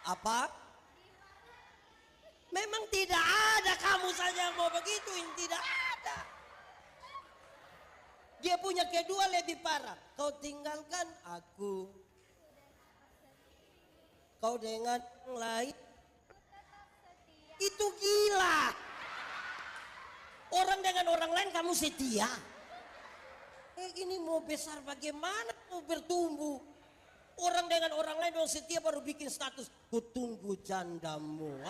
A: Apa? Memang tidak ada, kamu saja yang mau begitu, tidak ada. Dia punya kedua lebih parah. Kau tinggalkan aku. Kau dengan yang lain. Itu gila. Orang dengan orang lain kamu setia. Ini mau besar bagaimana, mau bertumbuh. Orang dengan orang lain dong setia baru bikin status. Kutunggu jandamu.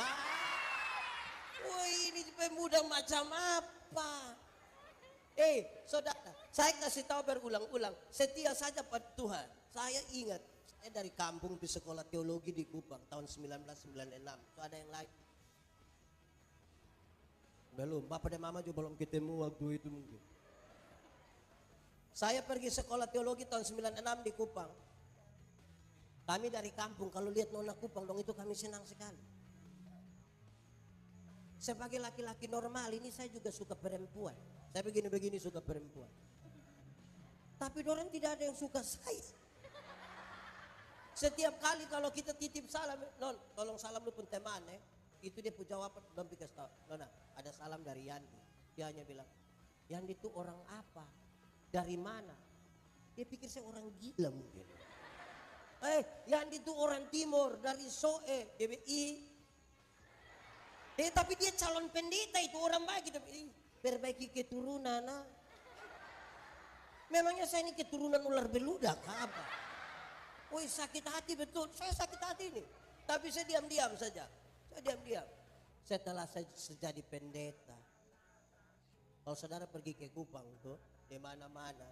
A: Wah ini pemuda macam apa? Saudara, saya kasih tahu berulang-ulang. Setia saja pada Tuhan. Saya ingat, saya dari kampung di sekolah teologi di Kupang tahun 1996. So, ada yang lain. Belum, bapak dan mama juga belum ketemu waktu itu mungkin. Saya pergi sekolah teologi tahun 96 di Kupang. Kami dari kampung, kalau lihat nona Kupang dong itu kami senang sekali. Sebagai laki-laki normal ini saya juga suka perempuan. Saya begini-begini suka perempuan. Tapi orang tidak ada yang suka saya. Setiap kali kalau kita titip salam, non, tolong salam lu pun teman ya. Itu dia pun jawaban, belum dikasih tahu. Nona, ada salam dari Yandi. Dia hanya bilang, Yandi itu orang apa? Dari mana? Dia pikir saya orang gila mungkin. Yandi itu orang timur dari Soe, DBI. Tapi dia calon pendeta itu orang baik. Perbaiki keturunan. Nah. Memangnya saya ini keturunan ular beludak apa? Woi sakit hati betul, saya sakit hati ini. Tapi saya diam-diam saja. Saya diam-diam. Setelah saya jadi pendeta. Kalau saudara pergi ke Kupang tuh, di mana-mana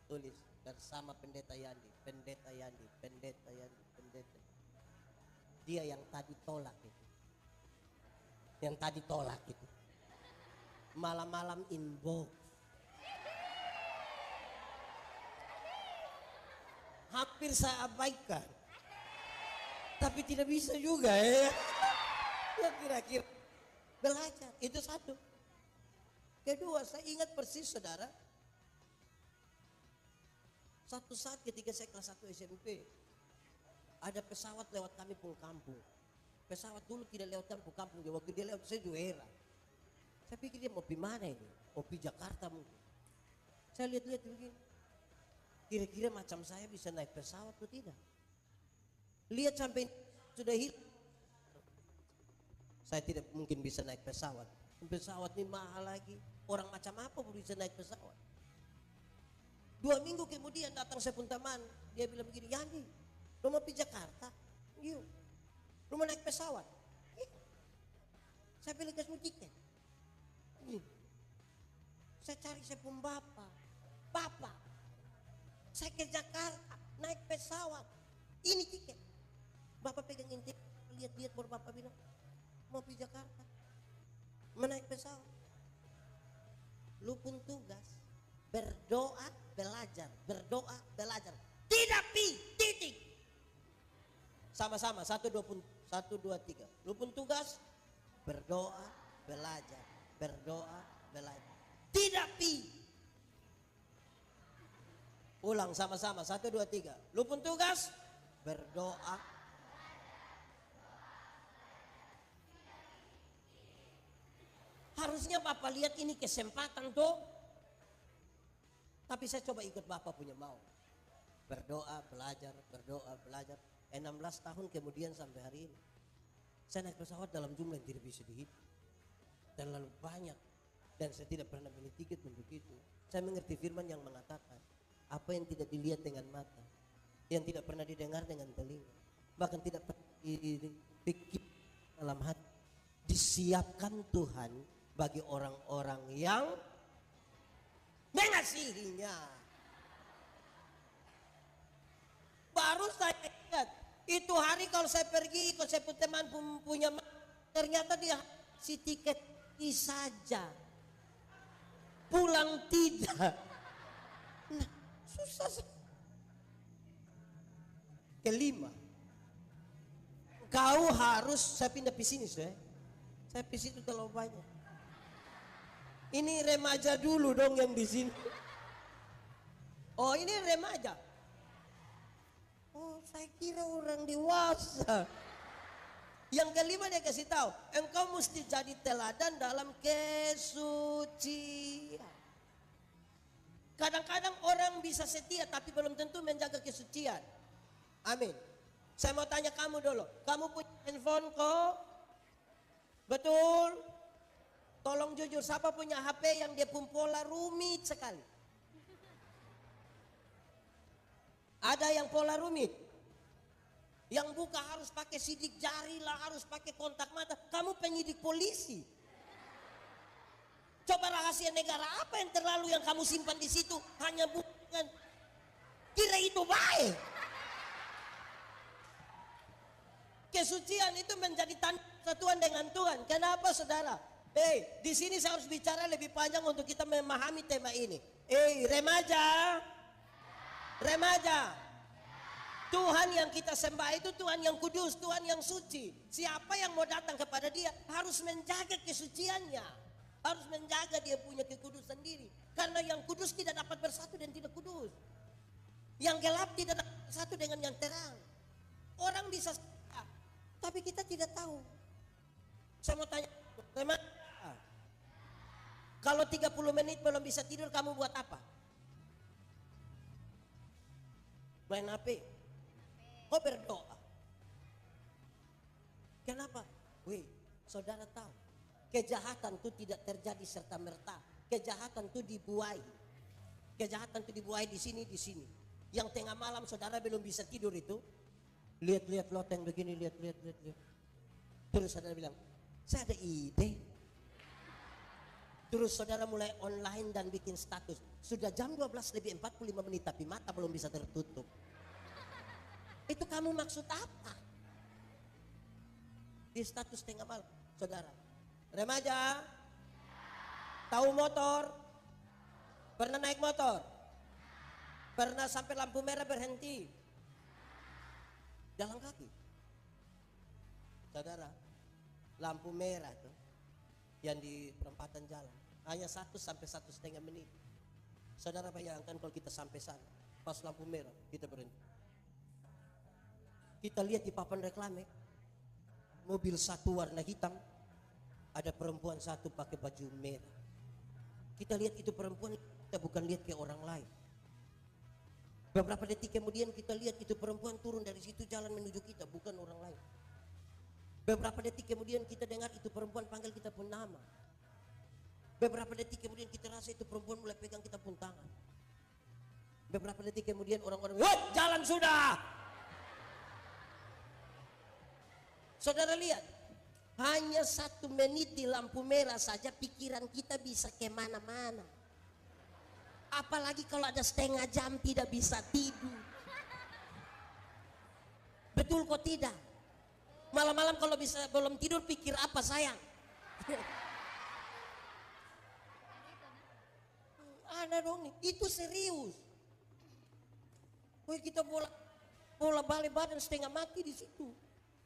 A: tulis bersama pendeta Yandi, pendeta Yandi, pendeta Yandi, pendeta. Dia yang tadi tolak itu. Yang tadi tolak itu. Malam-malam inbox. Hampir saya abaikan. Tapi tidak bisa juga ya. Ya kira-kira belajar, itu satu. Kedua, saya ingat persis saudara. Satu saat ketika saya kelas 1 SMP. Ada pesawat lewat kami pulang kampung. Pesawat dulu tidak lewat kami pulang kampung. Waktu dia lewat saya juga heran. Saya pikir dia mau pergi mana ini? Mau pergi Jakarta mungkin. Saya lihat-lihat begini. Kira-kira macam saya bisa naik pesawat atau tidak? Lihat sampai sudah hilang. Saya tidak mungkin bisa naik pesawat. Pesawat ini mahal lagi. Orang macam apa baru bisa naik pesawat? 2 minggu kemudian datang saya pun teman. Dia bilang begini, Yandi, lu mau pergi Jakarta? Yuk. Lu mau naik pesawat? Saya bilang kasih tiket. Saya cari saya pun bapak, saya ke Jakarta naik pesawat, ini tiket. Bapak pegang intip, lihat-lihat baru bapak bilang mau pergi Jakarta, menaik pesawat. Lu pun tugas berdoa belajar, berdoa belajar, tidak pi titik. Sama-sama 1 2 3. Lu pun tugas berdoa belajar, berdoa belajar, tidak pi. Ulang sama-sama 1 2 3. Lu pun tugas berdoa. Harusnya Bapak lihat ini kesempatan tuh. Tapi saya coba ikut Bapak punya mau. Berdoa, belajar, berdoa, belajar. 16 tahun kemudian sampai hari ini. Saya naik pesawat dalam jumlah yang tidak bisa dihitung. Terlalu banyak. Dan saya tidak pernah beli tiket untuk itu. Saya mengerti firman yang mengatakan, apa yang tidak dilihat dengan mata, yang tidak pernah didengar dengan telinga, bahkan tidak pernah dipikir dalam hati, disiapkan Tuhan bagi orang-orang yang mengasihinya. Baru saya ingat, itu hari kalau saya pergi ikut saya teman punya, ternyata dia si tiket saja, pulang tidak. Nah, susah sih. Kelima, kau harus, saya pindah pesimis ya. Saya pesimis itu terlalu banyak. Ini remaja dulu dong yang di sini. Oh ini remaja. Oh saya kira orang dewasa. Yang kelima dia kasih tahu, engkau mesti jadi teladan dalam kesucian. Kadang-kadang orang bisa setia tapi belum tentu menjaga kesucian. Amin. Saya mau tanya kamu dulu, kamu punya handphone kok? Betul? Tolong jujur, siapa punya HP yang dia pun pola rumit sekali? Ada yang pola rumit? Yang buka harus pakai sidik jari lah, harus pakai kontak mata. Kamu penyidik polisi. Coba rahasia negara apa yang terlalu yang kamu simpan di situ? Hanya bukan kira itu baik. Kesucian itu menjadi tanda persatuan dengan Tuhan. Kenapa saudara? Di sini saya harus bicara lebih panjang untuk kita memahami tema ini. Remaja. Tuhan yang kita sembah itu Tuhan yang kudus, Tuhan yang suci. Siapa yang mau datang kepada dia harus menjaga kesuciannya. Harus menjaga dia punya kekudusan diri. Karena yang kudus tidak dapat bersatu dan tidak kudus. Yang gelap tidak dapat bersatu dengan yang terang. Orang bisa, tapi kita tidak tahu. Saya mau tanya, kalau 30 menit belum bisa tidur, kamu buat apa? Main HP. Kau berdoa. Kenapa? Wih, saudara tahu, kejahatan itu tidak terjadi serta merta. Kejahatan itu dibuai. Kejahatan itu dibuai di sini, di sini. Yang tengah malam saudara belum bisa tidur itu, lihat-lihat loteng begini, lihat. Terus saudara bilang, saya ada ide. Terus saudara mulai online dan bikin status. Sudah jam 12 lebih 45 menit tapi mata belum bisa tertutup. Itu kamu maksud apa? Di status tengah malam, saudara. Remaja, tahu motor? Pernah naik motor? Pernah sampai lampu merah berhenti? Jalan kaki. Saudara, lampu merah tuh yang di perempatan jalan hanya 1 sampai 1,5 menit. Saudara bayangkan kalau kita sampai sana, pas lampu merah kita berhenti. Kita lihat di papan reklame, mobil satu warna hitam, ada perempuan satu pakai baju merah. Kita lihat itu perempuan, kita bukan lihat kayak orang lain. Beberapa detik kemudian kita lihat itu perempuan turun dari situ jalan menuju kita, bukan orang lain. Beberapa detik kemudian kita dengar itu perempuan panggil kita pun nama. Beberapa detik kemudian kita rasa itu perempuan mulai pegang kita pun tangan. Beberapa detik kemudian orang-orang, "Woi, jalan sudah!" Saudara lihat, hanya 1 menit di lampu merah saja pikiran kita bisa kemana-mana. Apalagi kalau ada setengah jam tidak bisa tidur. Betul kok tidak? Malam-malam kalau bisa belum tidur pikir apa sayang? Ada dong nih, itu serius. Woi kita bola balik badan setengah mati di situ.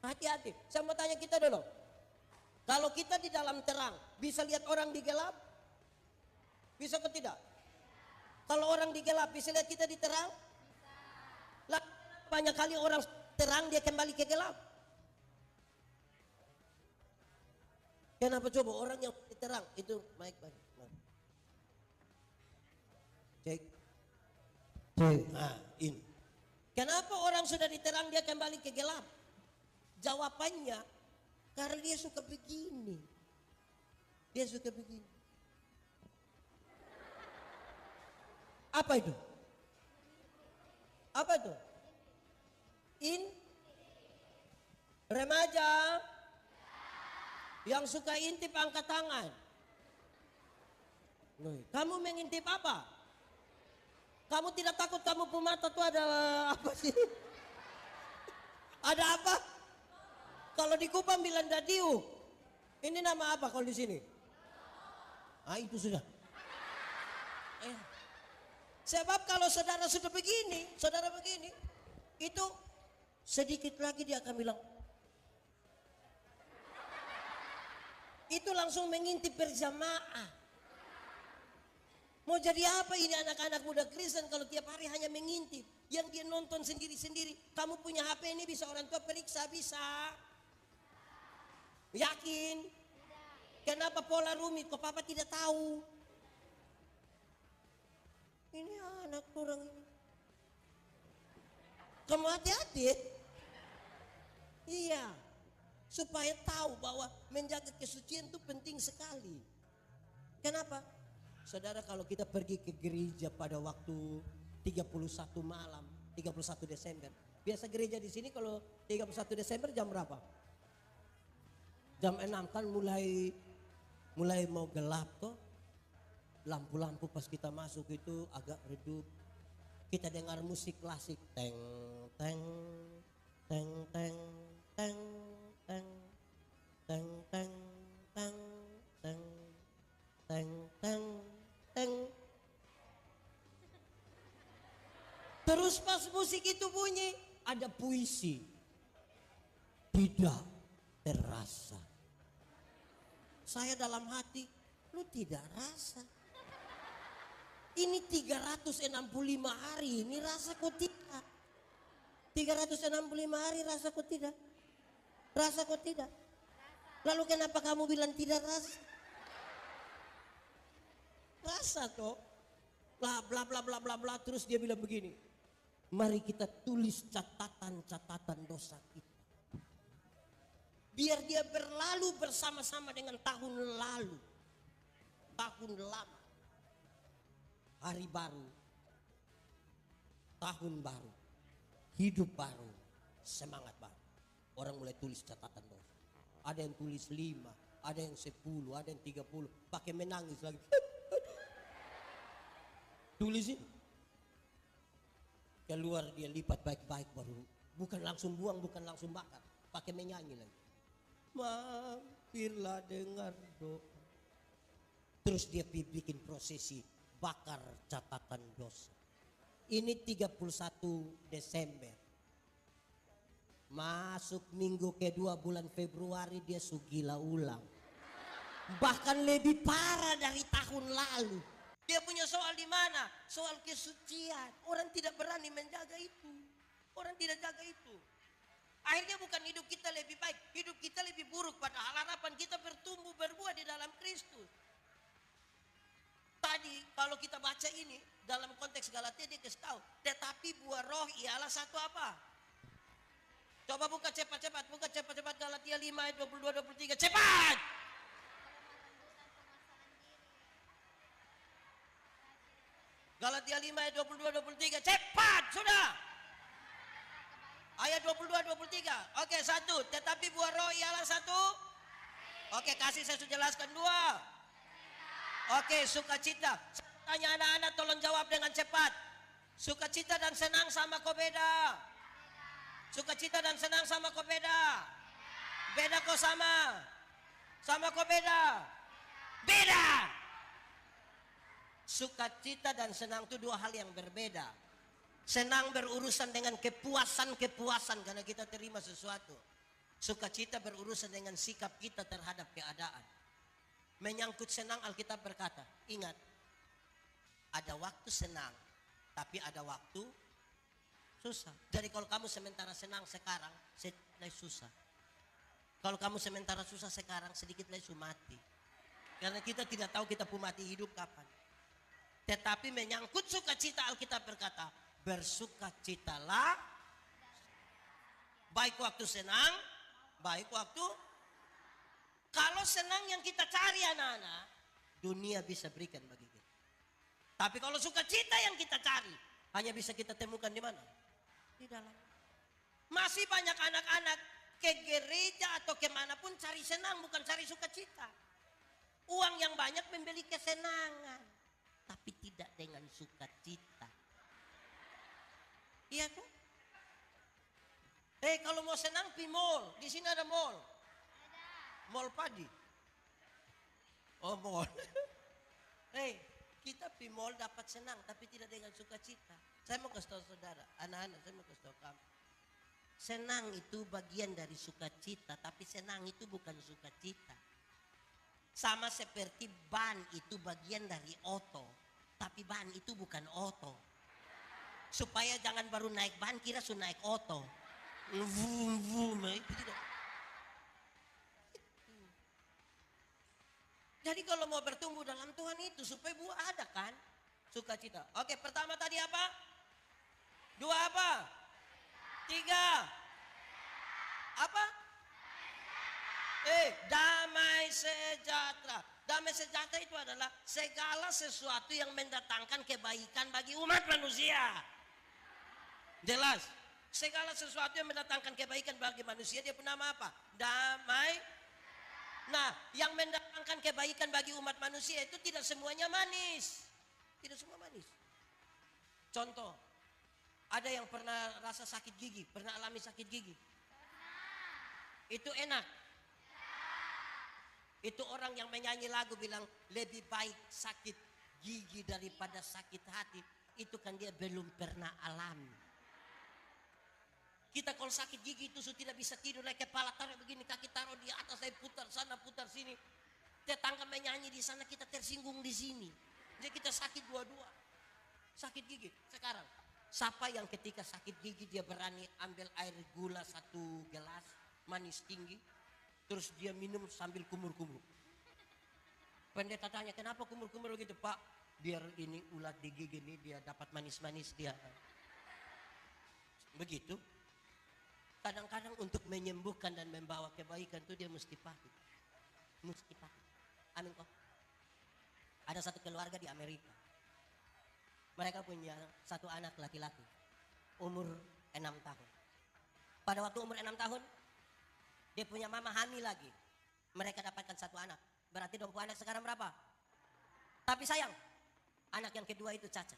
A: Hati-hati. Saya mau tanya kita dulu. Kalau kita di dalam terang, bisa lihat orang di gelap? Bisa atau tidak? Kalau orang di gelap, bisa lihat kita di terang? Lah, banyak kali orang terang dia kembali ke gelap. Kenapa coba orang yang di terang itu baik-baik. Cek. Nah, ini. Kenapa orang sudah di terang dia kembali ke gelap? Jawabannya karena dia suka begini. Dia suka begini. Apa itu? Apa itu? Remaja yang suka intip angkat tangan. Kamu mengintip apa? Kamu tidak takut kamu pemata tuh ada apa sih? Ada apa? Kalau di Kupang bilang dadiu. Ini nama apa kalau di sini? Ah itu sudah. Sebab kalau saudara sudah begini, saudara begini, itu sedikit lagi dia akan bilang. Itu langsung mengintip berjamaah. Mau jadi apa ini anak-anak muda Kristen kalau tiap hari hanya mengintip. Yang dia nonton sendiri-sendiri. Kamu punya HP ini bisa orang tua periksa, bisa. Yakin? Kenapa pola rumit? Kok papa tidak tahu? Ini anak orang ini. Kamu hati-hati. Iya. Supaya tahu bahwa menjaga kesucian itu penting sekali. Kenapa? Saudara kalau kita pergi ke gereja pada waktu 31 malam, 31 Desember. Biasa gereja di sini kalau 31 Desember jam berapa? Jam 6 kan mulai mau gelap kok. Lampu-lampu pas kita masuk itu agak redup. Kita dengar musik klasik. Teng, teng, teng, teng, teng, teng, teng, teng, teng, teng, teng, teng, teng. Terus pas musik itu bunyi, ada puisi. Tidak terasa. Saya dalam hati, lu tidak rasa. Ini 365 hari, ini rasa kok tidak. 365 hari rasa kok tidak. Rasa kok tidak. Lalu kenapa kamu bilang tidak rasa? Rasa kok. Bla bla bla bla bla bla terus dia bilang begini. Mari kita tulis catatan-catatan dosa kita. Biar dia berlalu bersama-sama dengan tahun lalu. Tahun lama. Hari baru. Tahun baru. Hidup baru. Semangat baru. Orang mulai tulis catatan dosa. Ada yang tulis 5, ada yang 10, ada yang 30. Pakai menangis lagi. Tulisin. Keluar dia lipat baik-baik baru. Bukan langsung buang, bukan langsung bakar. Pakai menyanyi lagi. Mampirlah dengar doa. Terus dia bikin prosesi bakar catatan dosa. Ini 31 Desember. Masuk minggu kedua bulan Februari dia sugila ulang. Bahkan lebih parah dari tahun lalu. Dia punya soal di mana? Soal kesucian. Orang tidak berani menjaga itu. Orang tidak jaga itu. Akhirnya bukan hidup kita lebih baik, hidup kita lebih buruk. Padahal harapan kita bertumbuh berbuah di dalam Kristus. Tadi kalau kita baca ini dalam konteks Galatia dia kasih tahu, tetapi buah roh ialah satu apa? Coba buka cepat-cepat, buka cepat-cepat Galatia 5 ayat 22 23, cepat! Galatia 5 ayat 22 23, cepat sudah! Ayat 22-23. Oke, 1. Tetapi buah roh ialah 1. Oke, kasih saya sudah jelaskan. 2. Oke, sukacita. Tanya anak-anak tolong jawab dengan cepat. Sukacita dan senang sama kok beda? Sukacita dan senang sama kok beda? Beda kok sama? Sama kok beda? Beda. Sukacita dan senang itu dua hal yang berbeda. Senang berurusan dengan kepuasan karena kita terima sesuatu. Sukacita berurusan dengan sikap kita terhadap keadaan. Menyangkut senang Alkitab berkata, ingat, ada waktu senang, tapi ada waktu susah. Jadi kalau kamu sementara senang sekarang, sedikit susah. Kalau kamu sementara susah sekarang, sedikit lagi mati. Karena kita tidak tahu kita mati hidup kapan. Tetapi menyangkut sukacita Alkitab berkata, bersukacitalah, baik waktu senang, baik waktu. Kalau senang yang kita cari anak-anak, dunia bisa berikan bagi kita. Tapi kalau sukacita yang kita cari, hanya bisa kita temukan di mana? Di dalam. Masih banyak anak-anak ke gereja atau kemanapun cari senang, bukan cari sukacita. Uang yang banyak membeli kesenangan, tapi tidak dengan sukacita. Iya kan? Kalau mau senang pi mall, di sini ada mall. Mall padi. Oh mall. Kita pi mall dapat senang tapi tidak dengan sukacita. Saya mau kasih tahu saudara, anak-anak saya mau kasih tahu kamu. Senang itu bagian dari sukacita, tapi senang itu bukan sukacita. Sama seperti ban itu bagian dari oto, tapi ban itu bukan oto. Supaya jangan baru naik ban kira sudah naik oto. Vum vum itu tidak. Jadi kalau mau bertumbuh dalam Tuhan itu supaya buah ada kan? Sukacita. Oke, pertama tadi apa? 2 apa? 3 apa? Damai sejahtera. Damai sejahtera itu adalah segala sesuatu yang mendatangkan kebaikan bagi umat manusia. Jelas. Segala sesuatu yang mendatangkan kebaikan bagi manusia dia punya nama apa? Damai. Nah, yang mendatangkan kebaikan bagi umat manusia itu tidak semuanya manis. Tidak semua manis. Contoh, ada yang pernah rasa sakit gigi, pernah alami sakit gigi? Itu enak. Itu orang yang menyanyi lagu bilang lebih baik sakit gigi daripada sakit hati. Itu kan dia belum pernah alami. Kita kalau sakit gigi itu sudah tidak bisa tidur, naik kepala taruh begini, kaki taruh di atas, saya putar sana, putar sini. Tetangga menyanyi di sana, kita tersinggung di sini. Jadi kita sakit dua-dua. Sakit gigi. Sekarang, siapa yang ketika sakit gigi dia berani ambil air gula 1 gelas, manis tinggi, terus dia minum sambil kumur-kumur. Pendeta tanya, kenapa kumur-kumur gitu? Pak, biar ini ulat di gigi ini dia dapat manis-manis dia. Begitu. Kadang-kadang untuk menyembuhkan dan membawa kebaikan itu dia mesti pahit. Mesti pahit. Amin kok. Ada satu keluarga di Amerika. Mereka punya satu anak laki-laki. Umur 6 tahun. Pada waktu umur 6 tahun, dia punya mama hamil lagi. Mereka dapatkan satu anak. Berarti dong anak sekarang berapa? Tapi sayang, anak yang kedua itu cacat.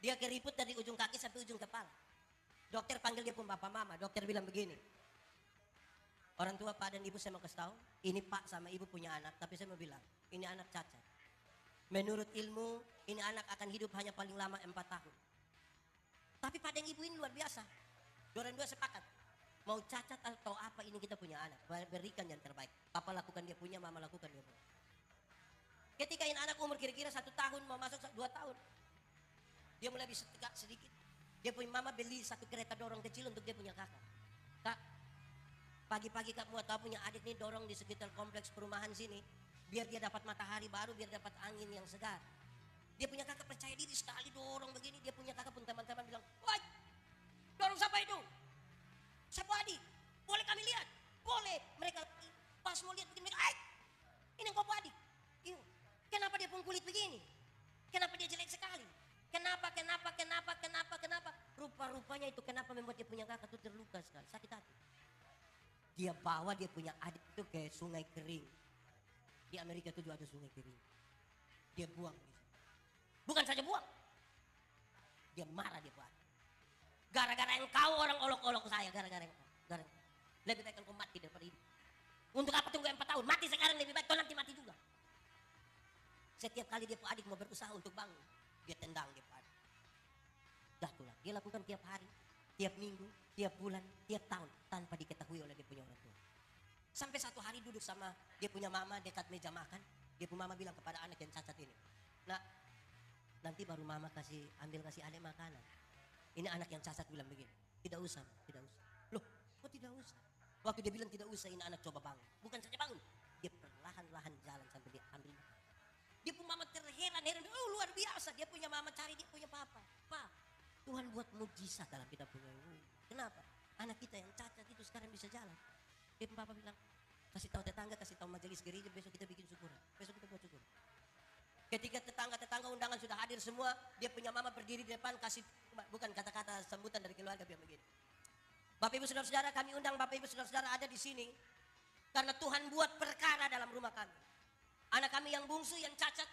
A: Dia keriput dari ujung kaki sampai ujung kepala. Dokter panggil dia pun bapak mama. Dokter bilang begini. Orang tua pak dan ibu saya mau kasih tahu. Ini pak sama ibu punya anak. Tapi saya mau bilang. Ini anak cacat. Menurut ilmu. Ini anak akan hidup hanya paling lama 4 tahun. Tapi pak dan ibu ini luar biasa. Dua sepakat. Mau cacat atau apa ini kita punya anak. Berikan yang terbaik. Papa lakukan dia punya. Mama lakukan dia punya. Ketika ini anak umur kira-kira 1 tahun. Mau masuk 2 tahun. Dia mulai bisa tegak sedikit. Dia punya mama beli satu kereta dorong kecil untuk dia punya kakak. Kak, pagi-pagi kak mau tahu punya adik nih dorong di sekitar kompleks perumahan sini. Biar dia dapat matahari baru, biar dapat angin yang segar. Dia punya kakak percaya diri sekali dorong begini. Dia punya kakak pun teman-teman bilang, woi, dorong siapa itu? Siapa adik? Boleh kami lihat? Boleh. Mereka pas mau lihat begini, ini kok adik? Kenapa dia pun kulit begini? Kenapa dia jelek sekali? Kenapa? Rupa-rupanya itu kenapa membuat dia punya kakak itu terluka sekali, sakit hati. Dia bawa dia punya adik itu ke sungai kering. Di Amerika itu juga ada sungai kering. Dia buang di situ. Bukan saja buang. Dia marah dia buat. Gara-gara engkau orang olok-olok saya, gara-gara engkau. Lebih baik engkau mati daripada hidup. Untuk apa tunggu 4 tahun? Mati sekarang lebih baik, kau nanti mati juga. Setiap kali dia adik mau berusaha untuk bangun, dia tendang dia adik. Dah itulah, dia lakukan tiap hari, tiap minggu, tiap bulan, tiap tahun tanpa diketahui oleh dia punya orang tua. Sampai satu hari duduk sama dia punya mama dekat meja makan, dia punya mama bilang kepada anak yang cacat ini, nak, nanti baru mama ambil kasih adik makanan. Ini anak yang cacat bilang begini, tidak usah. Loh, kok tidak usah? Waktu dia bilang tidak usah, ini anak coba bangun. Bukan saja bangun, dia perlahan-lahan jalan sampai dia ambil makan. Dia punya mama terheran-heran, oh luar biasa. Dia punya mama cari dia punya papa. Pak, Tuhan buat mujizat dalam kita punya ini. Kenapa? Anak kita yang cacat itu sekarang bisa jalan. Dia punya papa bilang, kasih tahu tetangga, kasih tahu majelis gereja, besok kita bikin syukuran. Besok kita buat syukuran. Ketika tetangga undangan sudah hadir semua, dia punya mama berdiri di depan kasih, bukan kata-kata sambutan dari keluarga biar begini. Bapak ibu saudara-saudara, kami undang bapak ibu saudara-saudara ada di sini. Karena Tuhan buat perkara dalam rumah kami. Anak kami yang bungsu, yang cacat.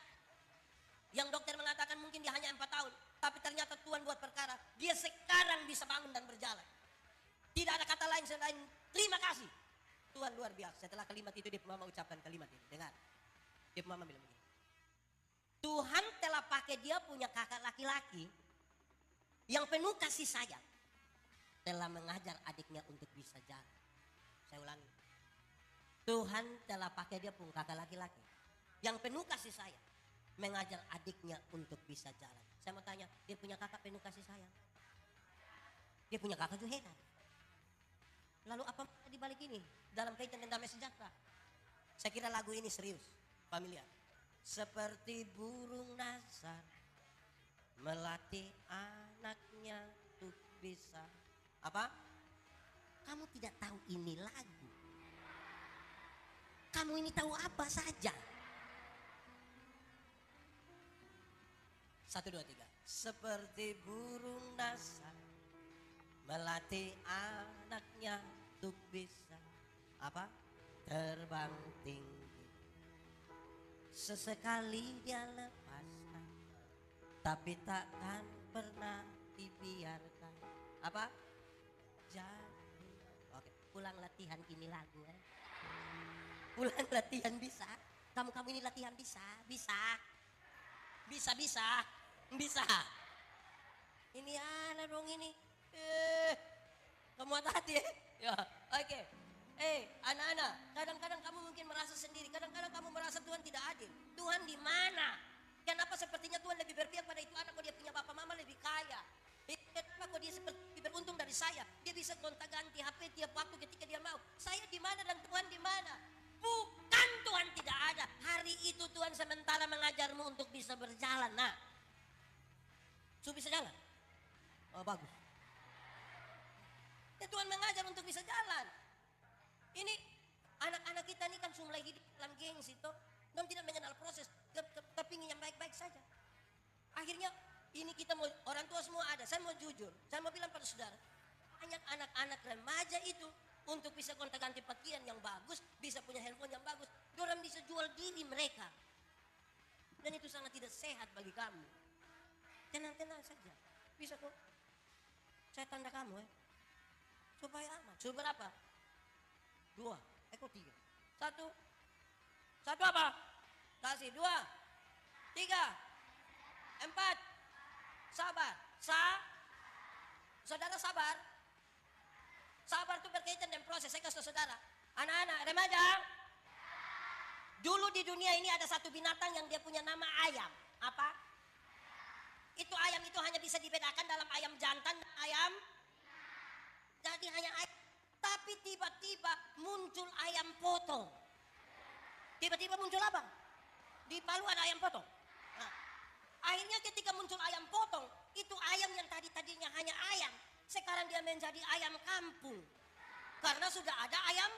A: Yang dokter mengatakan mungkin dia hanya 4 tahun. Tapi ternyata Tuhan buat perkara. Dia sekarang bisa bangun dan berjalan. Tidak ada kata lain selain terima kasih. Tuhan luar biasa. Setelah kalimat itu dia mama ucapkan kalimat ini. Dengar. Dia mama bilang begini. Tuhan telah pakai dia punya kakak laki-laki. Yang penuh kasih sayang. Telah mengajar adiknya untuk bisa jalan. Saya ulangi. Tuhan telah pakai dia punya kakak laki-laki. Yang penuh kasih sayang. Mengajar adiknya untuk bisa jalan. Saya mau tanya, dia punya kakak penuh kasih sayang? Dia punya kakak juga heran. Lalu apa di balik ini? Dalam kaitan dengan damai sejahtera. Saya kira lagu ini serius, familiar. Seperti burung nasar melatih anaknya untuk bisa. Apa? Kamu tidak tahu ini lagu. Kamu ini tahu apa saja. 1, 2, 3. Seperti burung nasar melatih anaknya untuk bisa apa? Terbang tinggi. Sesekali dia lepaskan, tapi takkan pernah dibiarkan. Apa? Jadi. Oke, pulang latihan ini lagu ya. Pulang latihan bisa. Kamu ini latihan bisa. Bisa. Ini ada dong ini. Kamu hati-hati ya. Oke. Anak-anak, kadang-kadang kamu mungkin merasa sendiri, kadang-kadang kamu merasa Tuhan tidak adil. Tuhan di mana? Kenapa sepertinya Tuhan lebih berpihak pada itu anak, kok dia punya bapak mama lebih kaya? Kenapa kok dia seperti beruntung dari saya? Dia bisa gonta-ganti HP tiap waktu ketika dia mau. Saya di mana dan Tuhan di mana? Bukan Tuhan tidak ada. Hari itu Tuhan sementara mengajarmu untuk bisa berjalan. Nah, bisa jalan? Oh bagus. ada, saya mau jujur, saya mau bilang pada saudara, banyak anak-anak remaja itu untuk bisa gonta-ganti pakaian yang bagus, bisa punya handphone yang bagus, orang bisa jual diri mereka. Dan itu sangat tidak sehat bagi kamu. Tenang-tenang saja. Bisa kok. Saya tanda kamu supaya aman. Suruh berapa? 2, ekor 3. 1. 1 apa? Kasih 2, 3, 4. Sabar. Saudara sabar. Sabar itu berkaitan dengan proses. Saya kasih saudara. Anak-anak remaja. Dulu di dunia ini ada satu binatang yang dia punya nama ayam. Apa? Itu ayam itu hanya bisa dibedakan dalam ayam jantan dan ayam. Jadi hanya ayam. Tapi tiba-tiba muncul ayam potong. Tiba-tiba muncul apa? Di Palu ada ayam potong. Nah, akhirnya ketika muncul ayam potong, itu ayam yang tadinya hanya ayam, sekarang dia menjadi ayam kampung. Karena sudah ada ayam.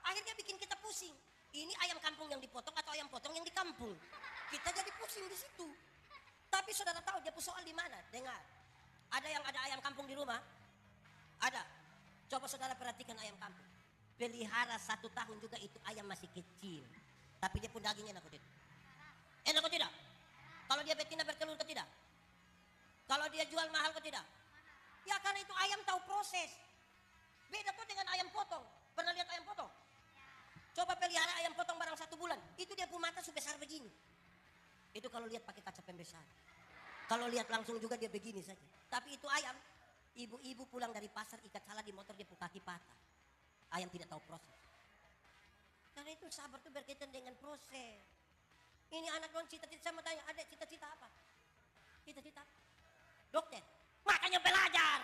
A: Akhirnya bikin kita pusing. Ini ayam kampung yang dipotong atau ayam potong yang di kampung? Kita jadi pusing di situ. Tapi saudara tahu dia soal di mana? Dengar. Ada yang ada ayam kampung di rumah? Ada. Coba saudara perhatikan ayam kampung. Pelihara 1 tahun juga itu ayam masih kecil. Tapi dia pun dagingnya enak tidak? Enak atau tidak? Kalau dia betina bertelur atau tidak? Kalau dia jual mahal atau tidak? Ya karena itu ayam tahu proses. Beda tuh dengan ayam potong. Pernah lihat ayam potong? Coba pelihara ayam potong barang 1 bulan. Itu dia punya mata sebesar begini. Itu kalau lihat pakai kaca pembesar. Kalau lihat langsung juga dia begini saja. Tapi itu ayam. Ibu-ibu pulang dari pasar ikat salah di motor dia punya kaki patah. Ayam tidak tahu proses. Karena itu sabar itu berkaitan dengan proses. Ini anak non cita-cita, saya mau tanya, ada cita-cita apa? Cita-cita dokter. Makanya belajar.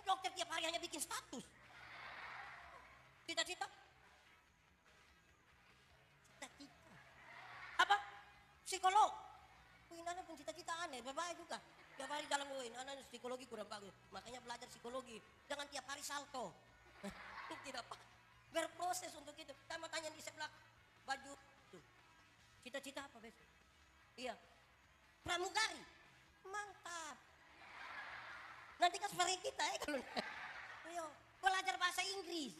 A: Dokter tiap hari hanya bikin status. Cita-cita. Cita-cita. Apa? Psikolog. Wih, anak pun cita-cita aneh, berbahaya juga. Tiap hari dalam anak psikologi kurang bagus. Makanya belajar psikologi. Jangan tiap hari salto. Tidak apa. Berproses untuk itu. Kita mau tanya di sebelah baju tuh. Cita-cita apa besok? Iya. Pramugari. Mantap. Nanti kan seperti kita kalau. Ayo, belajar bahasa Inggris.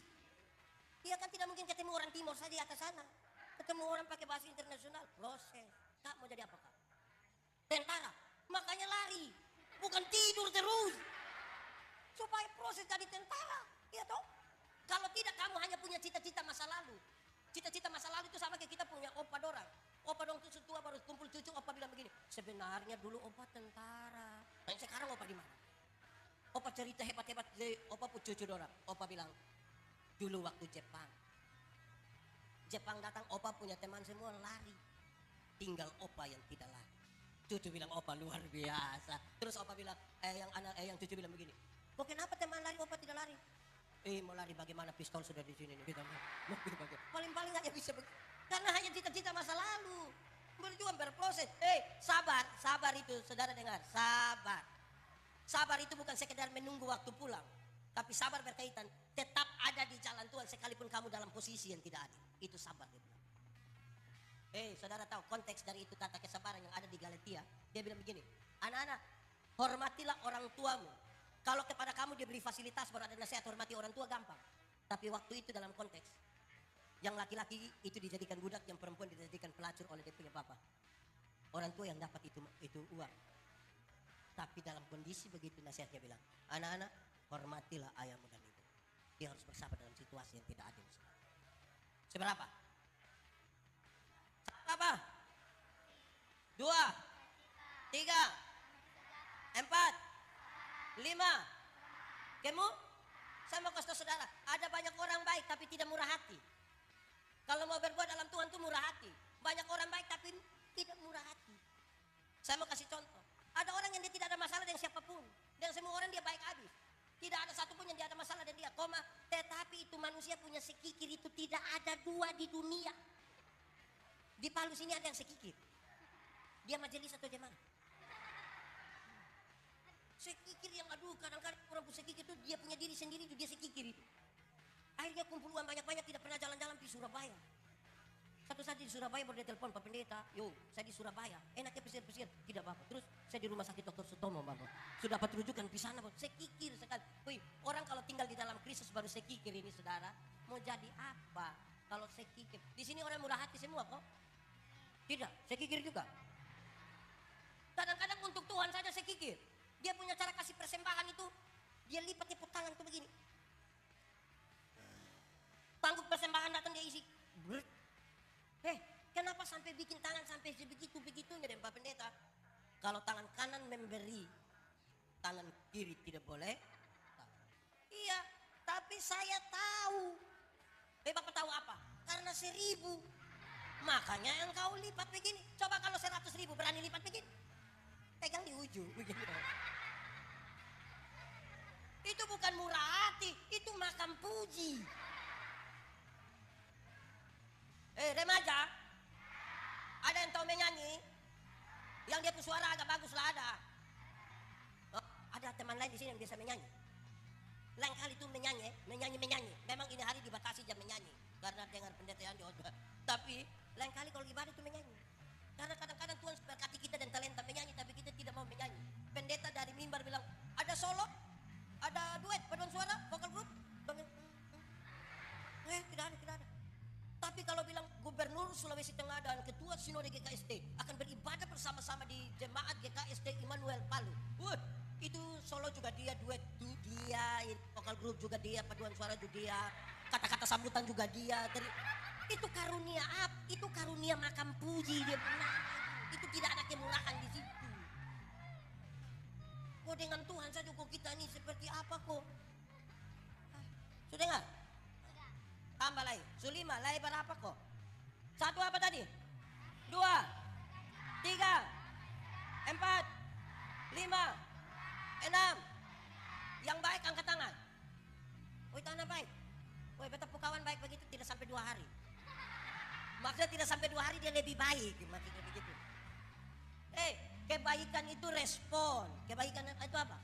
A: Iya kan tidak mungkin ketemu orang timur saja di atas sana. Ketemu orang pakai bahasa internasional. Proses. Kak mau jadi apa kak? Tentara. Makanya lari. Bukan tidur terus. Supaya proses jadi tentara. Iya toh? Kalau tidak kamu hanya punya cita-cita masa lalu. Cita-cita masa lalu itu sama kayak kita punya opa dorang. Opa dong itu setua baru kumpul cucu, opa bilang begini. Sebenarnya dulu opa tentara. Nah sekarang opa di mana? Opa cerita hebat-hebat. Opa pun cucu dorang. Opa bilang, dulu waktu Jepang. Jepang datang, opa punya teman semua lari. Tinggal opa yang tidak lari. Cucu bilang opa luar biasa. Terus opa bilang, yang cucu bilang begini. Kok kenapa teman lari opa tidak lari? Mau lari bagaimana pistol sudah di sini nih. Kita mau paling-paling hanya bisa karena hanya cita-cita masa lalu. Berjuang berproses. Sabar itu saudara dengar. Sabar. Sabar itu bukan sekedar menunggu waktu pulang. Tapi sabar berkaitan tetap ada di jalan Tuhan sekalipun kamu dalam posisi yang tidak adil. Itu sabar dia bilang. Saudara tahu konteks dari itu kata kesabaran yang ada di Galatia. Dia bilang begini. Anak-anak, hormatilah orang tuamu. Kalau kepada kamu diberi fasilitas baru ada nasihat hormati orang tua gampang. Tapi waktu itu dalam konteks yang laki-laki itu dijadikan budak, yang perempuan dijadikan pelacur oleh dia punya bapak. Orang tua yang dapat itu uang. Tapi dalam kondisi begitu nasihatnya bilang, anak-anak hormatilah ayahmu dan ibu. Dia harus bersabar dalam situasi yang tidak adil. Seberapa? Apa? 2, 3, 4, 5. Kamu? Saya mau kasih saudara, ada banyak orang baik tapi tidak murah hati. Kalau mau berbuat dalam Tuhan itu murah hati. Banyak orang baik tapi tidak murah hati. Saya mau kasih contoh. Ada orang yang dia tidak ada masalah dengan siapapun. Dan semua orang dia baik habis. Tidak ada satupun yang dia ada masalah dengan dia. Tetapi itu manusia punya sekikir itu tidak ada 2 di dunia. Di Palu sini ada yang sekikir. Dia majelis atau jemaah? Sekikir yang kadang-kadang orang pun sekikir itu dia punya diri sendiri itu dia sekikir itu. Akhirnya kumpul uang banyak-banyak tidak pernah jalan-jalan di Surabaya. 1
B: Waktu saya di Surabaya baru dia telepon Pak Pendeta, yo saya di Surabaya, enaknya pesir-pesir, tidak apa-apa. Terus saya di rumah sakit Dr. Sutomo Bapak, sudah dapat rujukan di sana Bapak. Saya kikir sekali. Wih, orang kalau tinggal di dalam Kristus baru saya kikir ini saudara, mau jadi apa kalau saya kikir? Di sini orang murah hati semua kok. Tidak, saya kikir juga. Kadang-kadang untuk Tuhan saja saya kikir. Dia punya cara kasih persembahan itu, dia lipat tepuk tangan tuh begini. Tangguh persembahan datang dia isi. Kenapa sampai bikin tangan sampai sebegitu-begitunya dan Pak Pendeta? Kalau tangan kanan memberi, tangan kiri tidak boleh. Iya, tapi saya tahu. Bapak tahu apa? Karena 1000. Makanya engkau lipat begini. Coba kalau 100.000 berani lipat begini. Pegang di ujung begini. Itu bukan murah hati, itu makam puji. Remaja, ada yang tahu menyanyi? Yang dia punya suara agak bagus lah ada. Oh, ada teman lain di sini yang biasa menyanyi. Lain kali itu menyanyi. Memang ini hari dibatasi jam menyanyi karena dengar pendeta yang diotbah. Tapi lain kali kalau ibadah itu menyanyi. Karena kadang-kadang Tuhan berkati kita dan talenta menyanyi, tapi kita tidak mau menyanyi. Pendeta dari mimbar bilang, ada solo, ada duet, paduan suara, vokal group. Tidak ada. Tapi kalau bilang Gubernur Sulawesi Tengah dan Ketua Sinode GKST akan beribadah bersama-sama di jemaat GKST Immanuel Palu. Itu solo juga dia, duet dia, vokal group juga dia, paduan suara juga dia, kata-kata sambutan juga dia. Itu karunia itu karunia makam puji dia benar. Itu tidak ada kemurahan di situ. Kok dengan Tuhan saja kok kita ini seperti apa kok? Sudah enggak? Tambah lagi, Sulima, lagi berapa kok? 1 apa tadi? 2, 3, 4, 5, 6. Yang baik angkat tangan. Tangan baik. Betapa kawan baik begitu tidak sampai 2 hari. Maksudnya tidak sampai 2 hari dia lebih baik. Maksudnya begitu. Kebaikan itu respon. Kebaikan itu apa?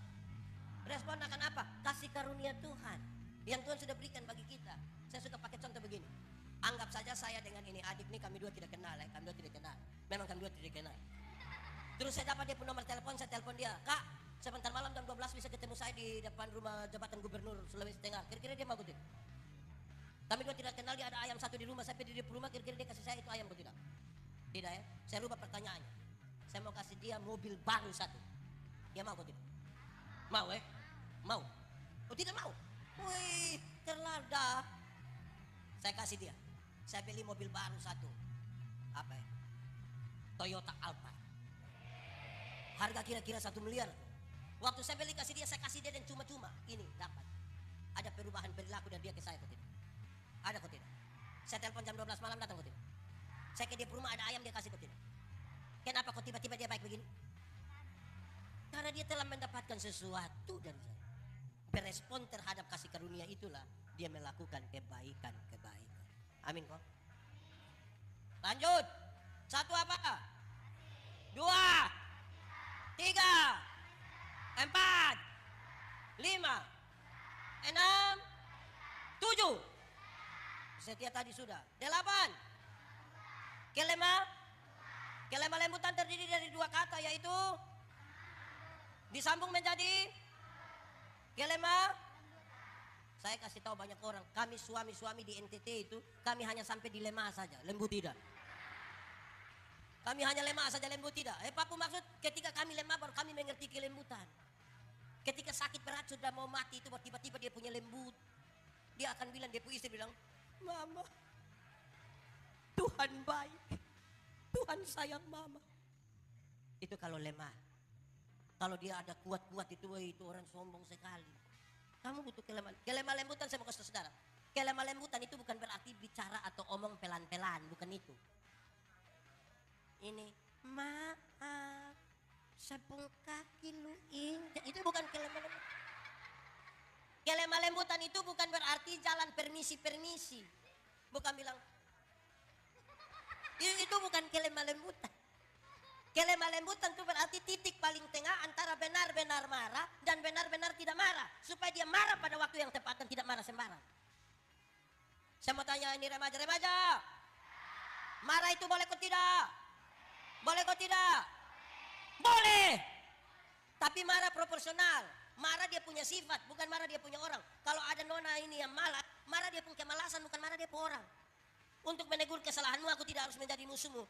B: Respon akan apa? Kasih karunia Tuhan yang Tuhan sudah berikan bagi kita. Saya suka pakai contoh begini. Anggap saja saya dengan ini adik nih kami dua tidak kenal ya. Kami dua tidak kenal. Memang kami dua tidak kenal. Terus saya dapat dia pun nomor telepon, saya telepon dia. Kak, sebentar malam jam 12 bisa ketemu saya di depan rumah jabatan Gubernur Sulawesi Tengah. Kira-kira dia mau tidak? Kami dua tidak kenal, dia ada ayam 1 di rumah. Saya pergi di rumah, kira-kira dia kasih saya itu ayam atau tidak? Tidak ya? Saya rubah pertanyaannya. Saya mau kasih dia mobil baru 1. Dia mau atau tidak? Mau Mau? Oh tidak mau? Wih, terlada. Saya kasih dia. Saya beli mobil baru 1. Apa ya? Toyota Alphard. Harga kira-kira 1 miliar. Waktu saya beli kasih dia, saya kasih dia dan cuma-cuma. Ini dapat. Ada perubahan perilaku dan dia ke saya kok tidak? Ada kok tidak? Saya telepon jam 12 malam datang kok tidak? Saya ke dia rumah ada ayam dia kasih kok tidak? Kenapa kok tiba-tiba dia baik begini? Karena dia telah mendapatkan sesuatu dari saya. Berespon terhadap kasih karunia itulah dia melakukan kebaikan. Amin kok. Lanjut. 1 apa? 2, 3, 4, 5, 6, 7. Setia tadi sudah. 8. Kelema lembutan terdiri dari 2 kata yaitu disambung menjadi kelema. Saya kasih tahu banyak orang, kami suami-suami di NTT itu kami hanya sampai di lemah saja, lembu tidak. Kami hanya lemah saja, lembu tidak. Papu maksud ketika kami lemah baru kami mengerti kelembutan. Ketika sakit berat sudah mau mati itu tiba-tiba dia punya lembut. Dia akan bilang, dia punya istri bilang, Mama, Tuhan baik. Tuhan sayang Mama. Itu kalau lemah. Kalau dia ada kuat-kuat itu orang sombong sekali. Kamu butuh kelemah lembutan, saya mau kasih saudara. Kelemah lembutan itu bukan berarti bicara atau omong pelan-pelan, bukan itu. Ini maaf, sepung kaki lu itu bukan kelemah lembutan. Kelemah lembutan itu bukan berarti jalan permisi. Bukan bilang itu bukan kelemah lembutan. Kelemah lembutan itu berarti titik paling tengah antara benar-benar marah dan benar-benar tidak marah. Supaya dia marah pada waktu yang tepat dan tidak marah sembarang. Saya mau tanya ini remaja-remaja. Marah itu boleh kok tidak? Boleh kok tidak? Boleh. Tapi marah proporsional. Marah dia punya sifat, bukan marah dia punya orang. Kalau ada nona ini yang marah dia punya kemalasan, bukan marah dia punya orang. Untuk menegur kesalahanmu, aku tidak harus menjadi musuhmu.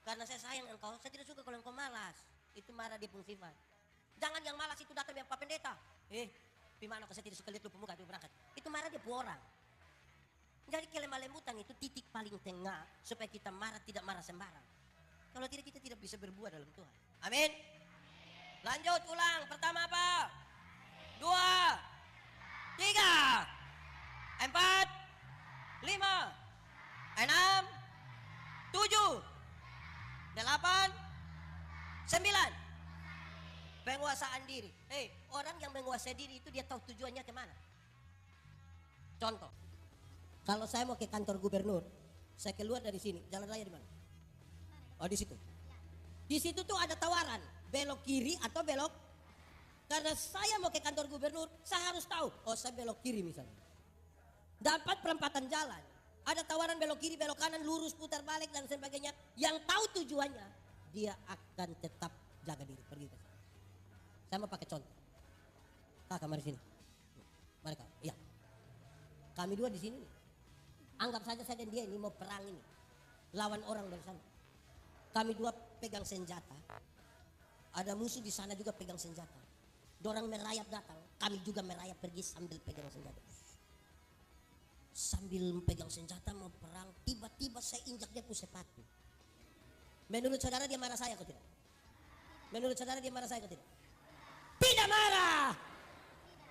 B: Karena saya sayang engkau, saya tidak suka kalau engkau malas. Itu marah dia punya sifat. Jangan yang malas itu datang yang Pak Pendeta. Gimana kok saya tidak suka lihat lu pemuka itu berangkat. Itu marah dia punya orang. Jadi kelemah lembutan itu titik paling tengah supaya kita marah tidak marah sembarang. Kalau tidak kita tidak bisa berbuat dalam Tuhan. Amin. Lanjut ulang. Pertama apa? 2, 3, 4, 5, 6, 7, 8, 9. Penguasaan diri. Orang yang menguasai diri itu dia tahu tujuannya kemana. Contoh. Kalau saya mau ke kantor gubernur, saya keluar dari sini, jalan raya di mana? Oh di situ. Di situ tuh ada tawaran, belok kiri atau belok. Karena saya mau ke kantor gubernur, saya harus tahu. Oh saya belok kiri misalnya. Dapat perempatan jalan, ada tawaran belok kiri, belok kanan, lurus, putar balik dan sebagainya. Yang tahu tujuannya, dia akan tetap jaga diri pergi ke sana. Saya mau pakai contoh. Kakak mari sini. Mari kak. Iya. Kami dua di sini nih. Anggap saja saya dan dia ini mau perang ini. Lawan orang dari sana. Kami dua pegang senjata. Ada musuh di sana juga pegang senjata. Dorang merayap datang. Kami juga merayap pergi sambil pegang senjata. Sambil pegang senjata mau perang. Tiba-tiba saya injak dia punya sepatu. Menurut saudara dia marah saya atau tidak? Menurut saudara dia marah saya atau tidak? Tidak marah.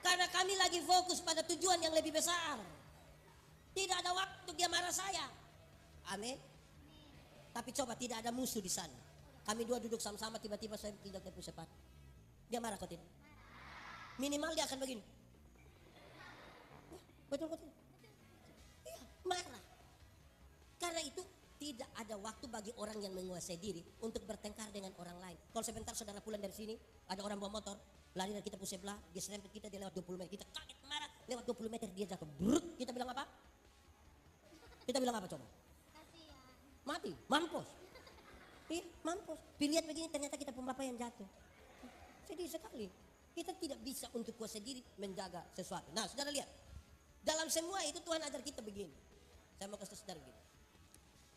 B: Karena kami lagi fokus pada tujuan yang lebih besar. Tidak ada waktu dia marah saya. Amin. Tapi coba tidak ada musuh di sana. Kami dua duduk sama-sama tiba-tiba saya injak dia punya sepatu. Dia marah kok tidak? Minimal dia akan begini. Betul kok tidak? Iya, marah. Karena itu tidak ada waktu bagi orang yang menguasai diri untuk bertengkar dengan orang lain. Kalau sebentar saudara pulang dari sini, ada orang bawa motor, lari dari kita pun sebelah, dia serempet kita, dia lewat 20 meter. Kita kaget marah, lewat 20 meter dia jatuh. Brut, kita bilang apa? Kita bilang apa coba?
C: Kasihan.
B: Mati, mampus. Mampus. Lihat begini ternyata kita pun bapak yang jatuh. Sedih sekali. Kita tidak bisa untuk kuasa diri menjaga sesuatu. Nah, saudara lihat. Dalam semua itu Tuhan ajar kita begini. Saya mau kasih saudara begini.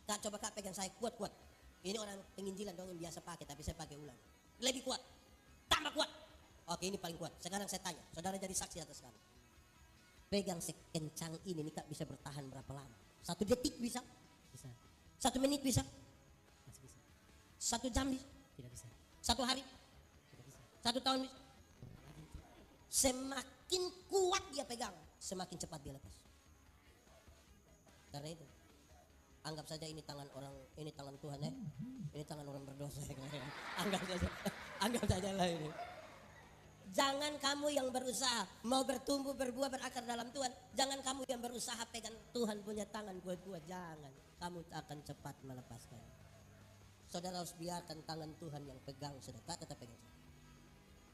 B: Kak, coba kak pegang saya kuat-kuat. Ini orang penginjilan dong yang biasa pakai, tapi saya pakai ulang. Lebih kuat. Tambah kuat. Oke, ini paling kuat. Sekarang saya tanya, saudara jadi saksi atas kami. Pegang sekencang ini nih kak bisa bertahan berapa lama? 1 detik bisa?
D: Bisa.
B: 1 menit bisa?
D: Masih bisa.
B: 1 jam bisa?
D: Tidak bisa.
B: 1 hari?
D: Tidak bisa.
B: 1 tahun bisa? Semakin kuat dia pegang, semakin cepat dia lepas. Karena itu, anggap saja ini tangan orang, ini tangan Tuhan ya. Ini tangan orang berdosa. Anggap saja lah ini. Jangan kamu yang berusaha mau bertumbuh, berbuah, berakar dalam Tuhan. Jangan kamu yang berusaha pegang Tuhan punya tangan buat-buat. Jangan. Kamu akan cepat melepaskan. Saudara harus biarkan tangan Tuhan yang pegang. Saudara tetap pegang.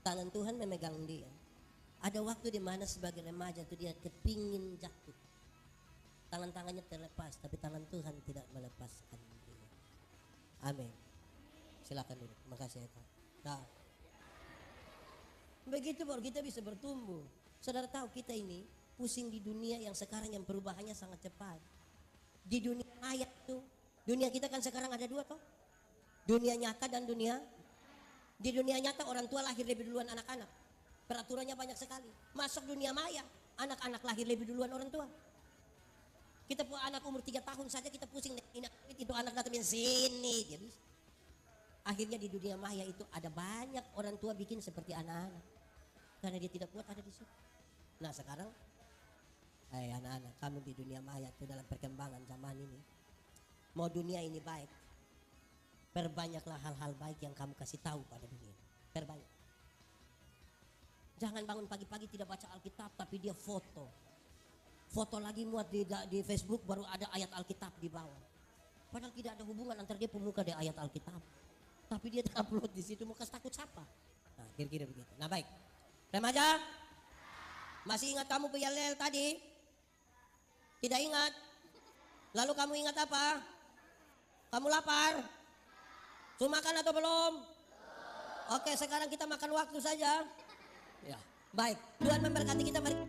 B: Tangan Tuhan memegang dia. Ada waktu di mana sebagai remaja itu dia kepingin jatuh. Tangan-tangannya terlepas, tapi tangan Tuhan tidak melepaskan dia. Amin. Silakan dulu. Terima kasih ya Kak. Nah. Begitu baru kita bisa bertumbuh. Saudara tahu kita ini pusing di dunia yang sekarang yang perubahannya sangat cepat. Di dunia maya itu, dunia kita kan sekarang ada 2 toh. Dunia nyata dan dunia. Di dunia nyata orang tua lahir lebih duluan anak-anak. Peraturannya banyak sekali. Masuk dunia maya, anak-anak lahir lebih duluan orang tua. Kita punya anak umur 3 tahun saja kita pusing. Itu anak datangin sini. Dia bisa. Akhirnya di dunia maya itu ada banyak orang tua bikin seperti anak-anak. Karena dia tidak kuat ada di situ. Nah sekarang, anak-anak kamu di dunia maya itu dalam perkembangan zaman ini. Mau dunia ini baik, perbanyaklah hal-hal baik yang kamu kasih tahu pada dunia. Perbanyak. Jangan bangun pagi-pagi tidak baca Alkitab tapi dia foto. Foto lagi muat di Facebook baru ada ayat Alkitab di bawah. Padahal tidak ada hubungan antara dia pemuka dan ayat Alkitab. Tapi dia upload di situ mau kasih takut siapa? Nah, kira-kira begitu. Nah, baik. Remaja, masih ingat kamu yel tadi? Tidak ingat? Lalu kamu ingat apa?
A: Kamu lapar? Sudah makan atau belum? Oke, sekarang kita makan waktu saja. Ya, baik. Tuhan memberkati kita. Mari.